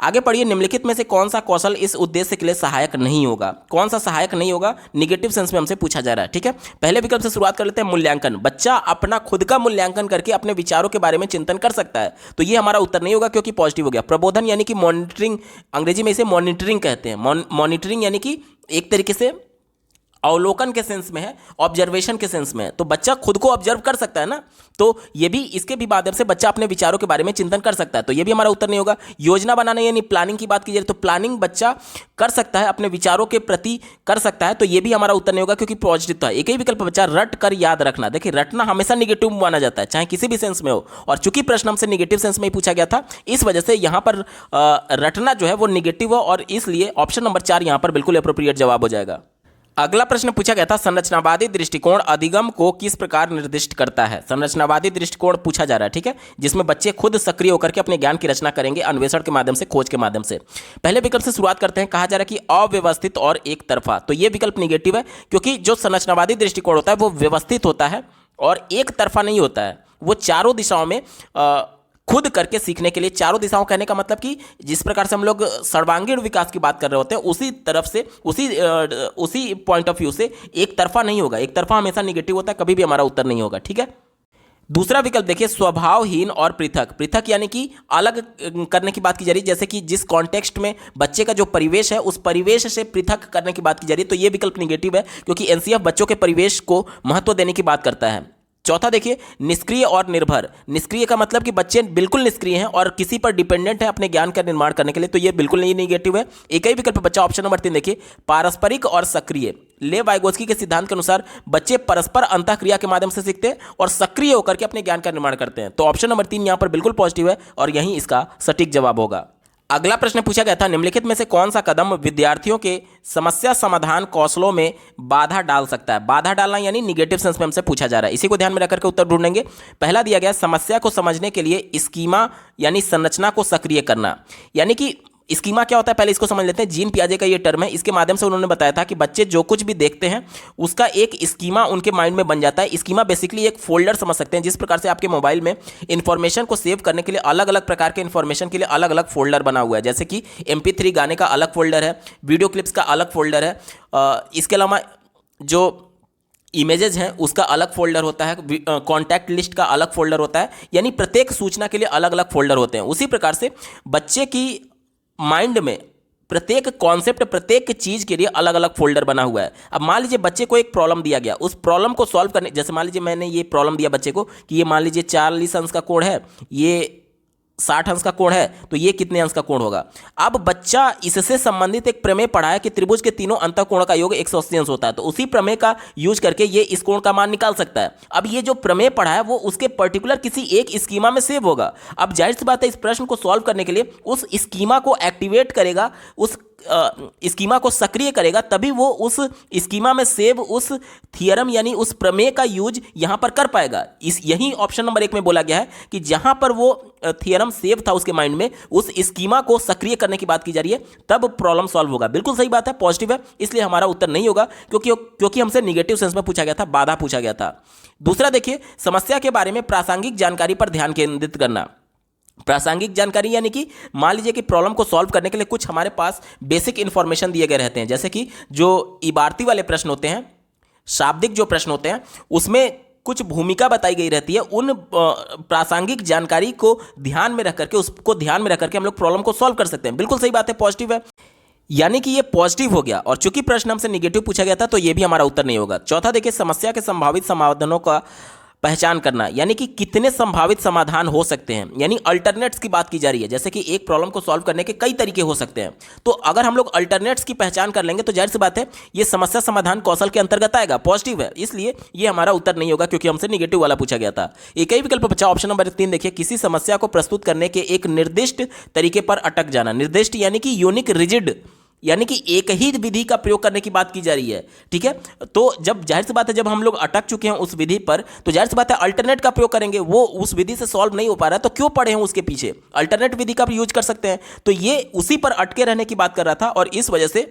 आगे पढ़िए, निम्नलिखित में से कौन सा कौशल इस उद्देश्य के लिए सहायक नहीं होगा? कौन सा सहायक नहीं होगा? निगेटिव सेंस में हमसे पूछा जा रहा है। ठीक है, पहले विकल्प से शुरुआत कर लेते हैं, मूल्यांकन। बच्चा अपना खुद का मूल्यांकन करके अपने विचारों के बारे में चिंतन कर सकता है, तो ये हमारा उत्तर नहीं होगा क्योंकि पॉजिटिव हो गया। प्रबोधन यानी कि मॉनिटरिंग, अंग्रेजी में इसे मॉनिटरिंग कहते हैं। मॉनिटरिंग यानी कि एक तरीके से अवलोकन के सेंस में है, ऑब्जर्वेशन के सेंस में है, तो बच्चा खुद को ऑब्जर्व कर सकता है ना, तो ये भी, इसके भी माध्यम से बच्चा अपने विचारों के बारे में चिंतन कर सकता है, तो ये भी हमारा उत्तर नहीं होगा। योजना बनाना यानी प्लानिंग की बात की जाए तो प्लानिंग बच्चा कर सकता है, अपने विचारों के प्रति कर सकता है, तो ये भी हमारा उत्तर नहीं होगा क्योंकि पॉजिटिव था। एक ही विकल्प बच्चा, रट कर याद रखना। देखिए, रटना हमेशा निगेटिव माना जाता है, चाहे किसी भी सेंस में हो, और चूंकि प्रश्न हमसे निगेटिव सेंस में ही पूछा गया था, इस वजह से यहां पर रटना जो है वो निगेटिव हो और इसलिए ऑप्शन नंबर 4 यहां पर बिल्कुल एप्रोप्रिएट जवाब हो जाएगा। अगला प्रश्न पूछा गया था, संरचनावादी दृष्टिकोण अधिगम को किस प्रकार निर्दिष्ट करता है। संरचनावादी दृष्टिकोण पूछा जा रहा है, ठीक है, जिसमें बच्चे खुद सक्रिय होकर के अपने ज्ञान की रचना करेंगे अन्वेषण के माध्यम से, खोज के माध्यम से। पहले विकल्प से शुरुआत करते हैं। कहा जा रहा है कि अव्यवस्थित और एक तरफा, तो यह विकल्प निगेटिव है, क्योंकि जो संरचनावादी दृष्टिकोण होता है वो व्यवस्थित होता है और एक तरफा नहीं होता है। वो चारों दिशाओं में खुद करके सीखने के लिए, चारों दिशाओं कहने का मतलब कि जिस प्रकार से हम लोग सर्वांगीण विकास की बात कर रहे होते हैं, उसी तरफ से, उसी पॉइंट ऑफ व्यू से एक तरफा नहीं होगा। एक तरफा हमेशा निगेटिव होता है, कभी भी हमारा उत्तर नहीं होगा, ठीक है। दूसरा विकल्प देखिए, स्वभावहीन और पृथक। पृथक यानी कि अलग करने की बात की जा रही है, जैसे कि जिस कॉन्टेक्स्ट में बच्चे का जो परिवेश है उस परिवेश से पृथक करने की बात की जा रही है, तो यह विकल्प निगेटिव है, क्योंकि एनसीएफ बच्चों के परिवेश को महत्व देने की बात करता है। चौथा देखिए, निष्क्रिय और निर्भर। निष्क्रिय का मतलब कि बच्चे बिल्कुल निष्क्रिय हैं और किसी पर डिपेंडेंट है अपने ज्ञान का निर्माण करने के लिए, तो ये बिल्कुल नहीं निगेटिव है। एक ही विकल्प बच्चा ऑप्शन नंबर 3 देखिए, पारस्परिक और सक्रिय। ले वाइगोत्स्की के सिद्धांत के अनुसार बच्चे परस्पर अंतःक्रिया के माध्यम से सीखते हैं और सक्रिय होकर के अपने ज्ञान का निर्माण करते हैं, तो ऑप्शन नंबर 3 यहां पर बिल्कुल पॉजिटिव है और यही इसका सटीक जवाब होगा। अगला प्रश्न पूछा गया था, निम्नलिखित में से कौन सा कदम विद्यार्थियों के समस्या समाधान कौशलों में बाधा डाल सकता है। बाधा डालना यानी निगेटिव सेंस में हमसे पूछा जा रहा है, इसी को ध्यान में रखकर के उत्तर ढूंढेंगे। पहला दिया गया, समस्या को समझने के लिए स्कीमा यानी संरचना को सक्रिय करना। यानी कि स्कीमा क्या होता है, पहले इसको समझ लेते हैं। जीन पियाजे का ये टर्म है, इसके माध्यम से उन्होंने बताया था कि बच्चे जो कुछ भी देखते हैं उसका एक स्कीमा उनके माइंड में बन जाता है। स्कीमा बेसिकली एक फोल्डर समझ सकते हैं, जिस प्रकार से आपके मोबाइल में इंफॉर्मेशन को सेव करने के लिए अलग अलग प्रकार के इंफॉर्मेशन के लिए अलग अलग फोल्डर बना हुआ है, जैसे कि MP3 गाने का अलग फोल्डर है, वीडियो क्लिप्स का अलग फोल्डर है, इसके अलावा जो इमेजेस हैं उसका अलग फोल्डर होता है, कॉन्टैक्ट लिस्ट का अलग फोल्डर होता है, यानी प्रत्येक सूचना के लिए अलग अलग फोल्डर होते हैं। उसी प्रकार से बच्चे की माइंड में प्रत्येक कॉन्सेप्ट, प्रत्येक चीज के लिए अलग अलग फोल्डर बना हुआ है। अब मान लीजिए बच्चे को एक प्रॉब्लम दिया गया, उस प्रॉब्लम को सॉल्व करने, जैसे मान लीजिए मैंने ये प्रॉब्लम दिया बच्चे को कि ये मान लीजिए 40 अंश का कोण है, ये 60 अंश का कोण है, तो ये कितने अंश का कोण होगा। अब बच्चा इससे संबंधित एक प्रमेय पढ़ा है कि त्रिभुज के तीनों अंतःकोण का योग 180 अंश होता है, तो उसी प्रमेय का यूज करके ये इस कोण का मान निकाल सकता है। अब ये जो प्रमेय पढ़ा है वो उसके पर्टिकुलर किसी एक स्कीमा में सेव होगा। अब जाहिर सी बात है, इस प्रश्न को सॉल्व करने के लिए उस स्कीमा को एक्टिवेट करेगा, उस स्कीमा को सक्रिय करेगा, तभी वो उस स्कीमा में सेव उस थियरम यानी उस प्रमेय का यूज यहां पर कर पाएगा। यही ऑप्शन नंबर 1 में बोला गया है कि जहां पर वो थियरम सेव था उसके माइंड में, उस स्कीमा को सक्रिय करने की बात की जा रही है, तब प्रॉब्लम सॉल्व होगा। बिल्कुल सही बात है, पॉजिटिव है, इसलिए हमारा उत्तर नहीं होगा, क्योंकि हमसे निगेटिव सेंस में पूछा गया था, बाधा पूछा गया था। दूसरा देखिए, समस्या के बारे में प्रासंगिक जानकारी पर ध्यान केंद्रित करना। प्रासंगिक जानकारी यानी कि मान लीजिए कि प्रॉब्लम को सॉल्व करने के लिए कुछ हमारे पास बेसिक इंफॉर्मेशन दिए गए रहते हैं, जैसे कि जो इबारती वाले प्रश्न होते हैं, शाब्दिक जो प्रश्न होते हैं, उसमें कुछ भूमिका बताई गई रहती है। उन प्रासंगिक जानकारी को ध्यान में रख करके, उसको ध्यान में रख करके हम लोग प्रॉब्लम को सॉल्व कर सकते हैं। बिल्कुल सही बात है, पॉजिटिव है, यानी कि ये पॉजिटिव हो गया। और चूंकि प्रश्न हमसे निगेटिव पूछा गया था, तो ये भी हमारा उत्तर नहीं होगा। चौथा देखिए, समस्या के संभावित समाधानों का पहचान करना, यानी कि कितने संभावित समाधान हो सकते हैं, यानी अल्टरनेट्स की बात की जा रही है। जैसे कि एक प्रॉब्लम को सॉल्व करने के कई तरीके हो सकते हैं, तो अगर हम लोग अल्टरनेट्स की पहचान कर लेंगे तो जाहिर सी बात है ये समस्या समाधान कौशल के अंतर्गत आएगा, पॉजिटिव है, इसलिए ये हमारा उत्तर नहीं होगा, क्योंकि हमसे निगेटिव वाला पूछा गया था। एक ही विकल्प बचा, ऑप्शन नंबर 3 देखिए, किसी समस्या को प्रस्तुत करने के एक निर्दिष्ट तरीके पर अटक जाना। निर्दिष्ट यानी कि यूनिक, रिजिड, यानी कि एक ही विधि का प्रयोग करने की बात की जा रही है, ठीक है। तो जब जाहिर सी बात है, जब हम लोग अटक चुके हैं उस विधि पर, तो जाहिर सी बात है अल्टरनेट का प्रयोग करेंगे। वो उस विधि से सॉल्व नहीं हो पा रहा है, तो क्यों पढ़े हैं उसके पीछे, अल्टरनेट विधि का यूज कर सकते हैं। तो ये उसी पर अटके रहने की बात कर रहा था, और इस वजह से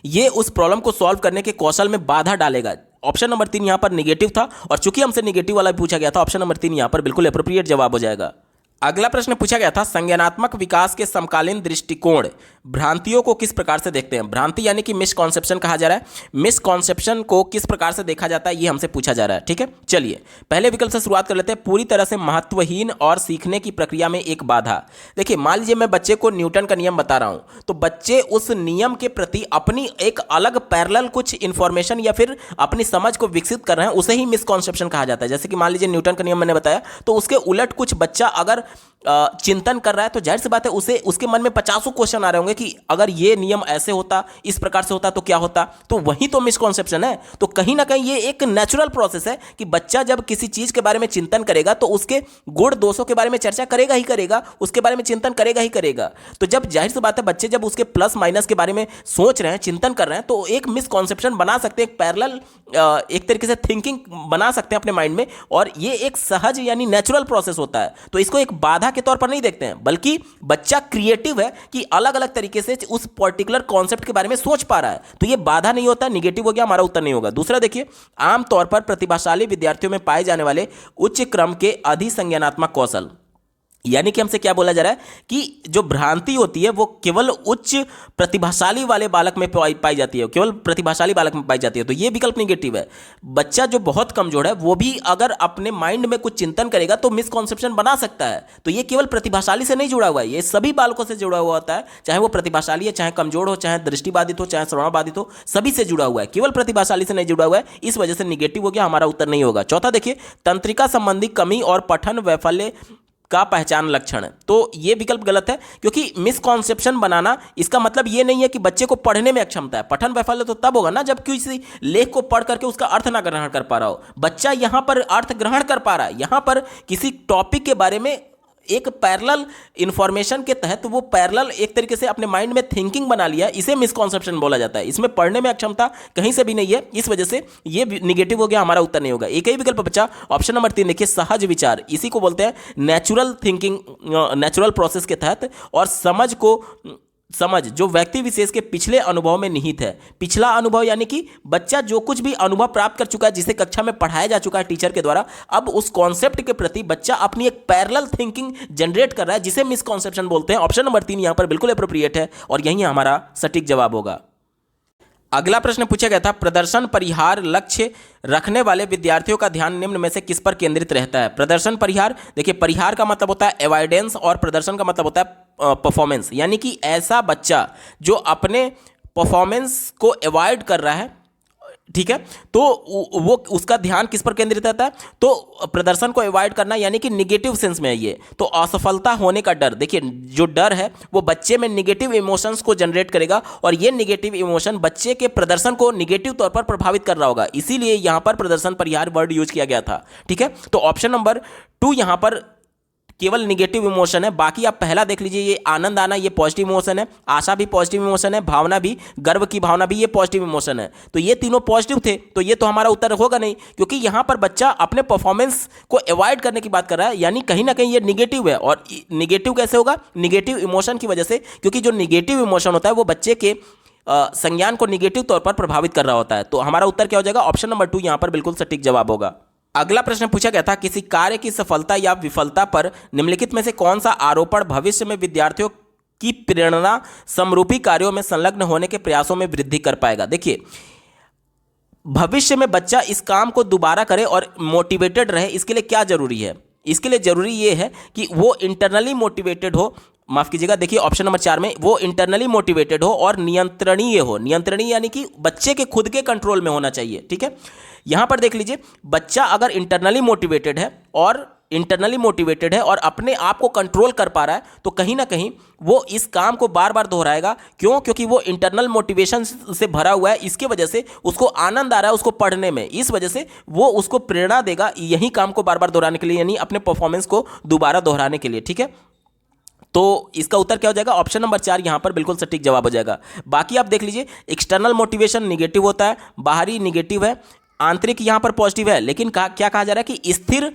ये उस प्रॉब्लम को सॉल्व करने के कौशल में बाधा डालेगा। ऑप्शन नंबर 3 यहां पर निगेटिव था, और चूंकि हमसे निगेटिव वाला पूछा गया था, ऑप्शन नंबर 3 यहां पर बिल्कुल एप्रोप्रिएट जवाब हो जाएगा। अगला प्रश्न पूछा गया था, संज्ञानात्मक विकास के समकालीन दृष्टिकोण भ्रांतियों को किस प्रकार से देखते हैं। भ्रांति यानी कि मिसकॉन्सेप्शन कहा जा रहा है, मिसकॉन्सेप्शन को किस प्रकार से देखा जाता है, ये हमसे पूछा जा रहा है, ठीक है। चलिए पहले विकल्प से शुरुआत कर लेते हैं, पूरी तरह से महत्वहीन और सीखने की प्रक्रिया में एक बाधा। देखिए मान लीजिए मैं बच्चे को न्यूटन का नियम बता रहा हूं, तो बच्चे उस नियम के प्रति अपनी एक अलग पैरेलल कुछ इंफॉर्मेशन या फिर अपनी समझ को विकसित कर रहे हैं, उसे ही मिसकॉन्सेप्शन कहा जाता है। जैसे कि मान लीजिए न्यूटन का नियम मैंने बताया, तो उसके उलट कुछ बच्चा अगर चिंतन कर रहा है तो जाहिर सी बात है उसे उसके मन में पचासों क्वेश्चन आ रहे होंगे कि अगर ये नियम ऐसे होता, इस प्रकार से होता तो क्या होता। तो वही तो मिसकॉन्सेप्शन है। तो कहीं ना कहीं ये एक नेचुरल प्रोसेस है कि बच्चा जब किसी चीज के बारे में चिंतन करेगा तो उसके गुण दोषों के बारे में चर्चा करेगा ही करेगा, उसके बारे में चिंतन करेगा ही करेगा। तो जब जाहिर सी बात है बच्चे जब उसके प्लस माइनस के बारे में सोच रहे हैं, चिंतन कर रहे हैं, तो एक मिसकॉन्सेप्शन बना सकते हैं, एक पैरेलल एक तरीके से थिंकिंग बना सकते हैं अपने माइंड में, और ये एक सहज यानी नेचुरल प्रोसेस होता है। तो इसको एक बाधा के तौर पर नहीं देखते हैं, बल्कि बच्चा क्रिएटिव है कि अलग अलग तरीके से उस पर्टिकुलर कॉन्सेप्ट के बारे में सोच पा रहा है, तो ये बाधा नहीं होता। निगेटिव हो गया, हमारा उत्तर नहीं होगा। दूसरा देखिए, आमतौर पर प्रतिभाशाली विद्यार्थियों में पाए जाने वाले उच्च क्रम के अधिसंज्ञानात्मक कौशल, यानी कि हमसे क्या बोला जा रहा है कि जो भ्रांति होती है वो केवल उच्च प्रतिभाशाली वाले बालक में पाई जाती है, केवल प्रतिभाशाली बालक में पाई जाती है। तो ये विकल्प निगेटिव है। बच्चा जो बहुत कमजोर है वो भी अगर अपने माइंड में कुछ चिंतन करेगा तो मिसकॉन्सेप्शन बना सकता है। तो ये केवल प्रतिभाशाली से नहीं जुड़ा हुआ है, ये सभी बालकों से जुड़ा हुआ होता है, चाहे वो प्रतिभाशाली है, चाहे कमजोर हो, चाहे दृष्टिबाधित हो, चाहे श्रवणबाधित हो, सभी से जुड़ा हुआ है, केवल प्रतिभाशाली से नहीं जुड़ा हुआ है। इस वजह से निगेटिव हो गया, हमारा उत्तर नहीं होगा। चौथा देखिए, तंत्रिका संबंधी कमी और पठन वैफल्य का पहचान लक्षण है। तो ये विकल्प गलत है, क्योंकि मिसकॉन्सेप्शन बनाना इसका मतलब ये नहीं है कि बच्चे को पढ़ने में अक्षमता है। पठन वैफल्य तो तब होगा ना जब किसी लेख को पढ़ करके उसका अर्थ ना ग्रहण कर पा रहा हो। बच्चा यहां पर अर्थ ग्रहण कर पा रहा है, यहां पर किसी टॉपिक के बारे में एक पैरेलल इंफॉर्मेशन के तहत वो पैरेलल एक तरीके से अपने माइंड में थिंकिंग बना लिया, इसे मिसकॉन्सेप्शन बोला जाता है। इसमें पढ़ने में अक्षमता कहीं से भी नहीं है, इस वजह से ये निगेटिव हो गया, हमारा उत्तर नहीं होगा। एक ही विकल्प बचा, ऑप्शन नंबर 3 देखिए, सहज विचार। इसी को बोलते हैं नेचुरल थिंकिंग, नेचुरल प्रोसेस के तहत, और समझ जो व्यक्ति विशेष के पिछले अनुभव में निहित है। पिछला अनुभव यानी कि बच्चा जो कुछ भी अनुभव प्राप्त कर चुका है, जिसे कक्षा में पढ़ाया जा चुका है टीचर के द्वारा, अब उस कॉन्सेप्ट के प्रति बच्चा अपनी एक पैरेलल थिंकिंग जनरेट कर रहा है, जिसे मिसकॉन्सेप्शन बोलते हैं। ऑप्शन नंबर 3 यहां पर बिल्कुल अप्रोप्रिएट है और यही हमारा सटीक जवाब होगा। अगला प्रश्न पूछा गया था, प्रदर्शन परिहार लक्ष्य रखने वाले विद्यार्थियों का ध्यान निम्न में से किस पर केंद्रित रहता है। प्रदर्शन परिहार, देखिए परिहार का मतलब होता है एवॉइडेंस और प्रदर्शन का मतलब होता है परफॉर्मेंस, यानी कि ऐसा बच्चा जो अपने परफॉर्मेंस को अवॉइड कर रहा है, ठीक है, तो वो उसका ध्यान किस पर केंद्रित रहता है। तो प्रदर्शन को अवॉइड करना यानी कि निगेटिव सेंस में है ये। तो असफलता होने का डर, देखिए जो डर है वो बच्चे में निगेटिव इमोशंस को जनरेट करेगा, और ये निगेटिव इमोशन बच्चे के प्रदर्शन को निगेटिव तौर पर प्रभावित कर रहा होगा, इसीलिए यहां पर प्रदर्शन परिहार वर्ड यूज किया गया था। ठीक है, तो ऑप्शन नंबर 2 यहां पर केवल निगेटिव इमोशन है। बाकी आप पहला देख लीजिए, ये आनंद आना ये पॉजिटिव इमोशन है, आशा भी पॉजिटिव इमोशन है, भावना भी, गर्व की भावना भी ये पॉजिटिव इमोशन है। तो ये तीनों पॉजिटिव थे, तो ये तो हमारा उत्तर होगा नहीं, क्योंकि यहां पर बच्चा अपने परफॉर्मेंस को अवॉइड करने की बात कर रहा है, यानी कहीं ना कहीं ये निगेटिव है। और निगेटिव कैसे होगा? निगेटिव इमोशन की वजह से, क्योंकि जो निगेटिव इमोशन होता है वो बच्चे के संज्ञान को निगेटिव तौर पर प्रभावित कर रहा होता है। तो हमारा उत्तर क्या हो जाएगा? ऑप्शन नंबर 2 यहां पर बिल्कुल सटीक जवाब होगा। अगला प्रश्न पूछा गया था, किसी कार्य की सफलता या विफलता पर निम्नलिखित में से कौन सा आरोपण भविष्य में विद्यार्थियों की प्रेरणा समरूपी कार्यों में संलग्न होने के प्रयासों में वृद्धि कर पाएगा। देखिए, भविष्य में बच्चा इस काम को दोबारा करे और मोटिवेटेड रहे, इसके लिए क्या जरूरी है? इसके लिए जरूरी ये है कि वो इंटरनली मोटिवेटेड हो, माफ कीजिएगा, देखिए ऑप्शन नंबर 4 में वो इंटरनली मोटिवेटेड हो और नियंत्रणीय हो। नियंत्रणीय यानी कि बच्चे के खुद के कंट्रोल में होना चाहिए। ठीक है, यहां पर देख लीजिए, बच्चा अगर इंटरनली मोटिवेटेड है और अपने आप को कंट्रोल कर पा रहा है, तो कहीं ना कहीं वो इस काम को बार बार दोहराएगा। क्यों? क्योंकि वो इंटरनल मोटिवेशन से भरा हुआ है, इसके वजह से उसको आनंद आ रहा है उसको पढ़ने में, इस वजह से वो उसको प्रेरणा देगा यही काम को बार बार दोहराने के लिए, यानी अपने परफॉर्मेंस को दोबारा दोहराने के लिए। ठीक है, तो इसका उत्तर क्या हो जाएगा? ऑप्शन नंबर 4 यहां पर बिल्कुल सटीक जवाब हो जाएगा। बाकी आप देख लीजिए, एक्सटर्नल मोटिवेशन निगेटिव होता है, बाहरी निगेटिव है, आंतरिक यहां पर पॉजिटिव है। लेकिन क्या कहा जा रहा है कि स्थिर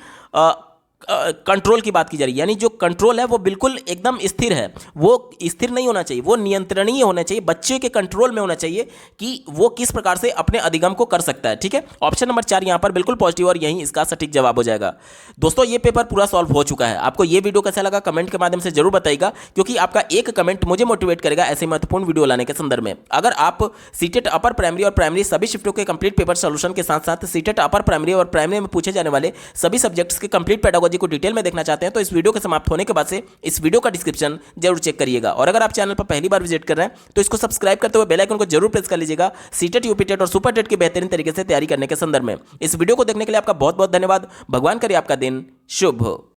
कंट्रोल की बात की जा रही है, यानी जो कंट्रोल है वो बिल्कुल एकदम स्थिर है, वो स्थिर नहीं होना चाहिए, वो नियंत्रणीय होना चाहिए, बच्चे के कंट्रोल में होना चाहिए कि वो किस प्रकार से अपने अधिगम को कर सकता है। ठीक है, ऑप्शन नंबर 4 यहां पर बिल्कुल पॉजिटिव और यही इसका सटीक जवाब हो जाएगा। दोस्तों, ये पेपर पूरा सॉल्व हो चुका है। आपको ये वीडियो कैसा लगा कमेंट के माध्यम से जरूर बताइएगा, क्योंकि आपका एक कमेंट मुझे मोटिवेट करेगा ऐसे महत्वपूर्ण वीडियो लाने के संदर्भ में। अगर आप सीटेट अपर प्राइमरी और प्राइमरी सभी शिफ्टों के कंप्लीट पेपर सोल्यूशन के साथ साथ सीटेट अपर प्राइमरी और प्राइमरी में पूछे जाने वाले सभी सब्जेक्ट्स के कंप्लीट पेडागोजी को डिटेल में देखना चाहते हैं, तो इस वीडियो के समाप्त होने के बाद से इस वीडियो का डिस्क्रिप्शन जरूर चेक करिएगा। और अगर आप चैनल पर पहली बार विजिट कर रहे हैं तो इसको सब्सक्राइब करते हुए बेल आइकन को जरूर प्रेस कर लीजिएगा, सीटेट, यूपीटेट और सुपरटेट की बेहतरीन तरीके से तैयारी करने के संदर्भ में। इस वीडियो को देखने के लिए आपका बहुत बहुत धन्यवाद। भगवान करे आपका दिन शुभ हो।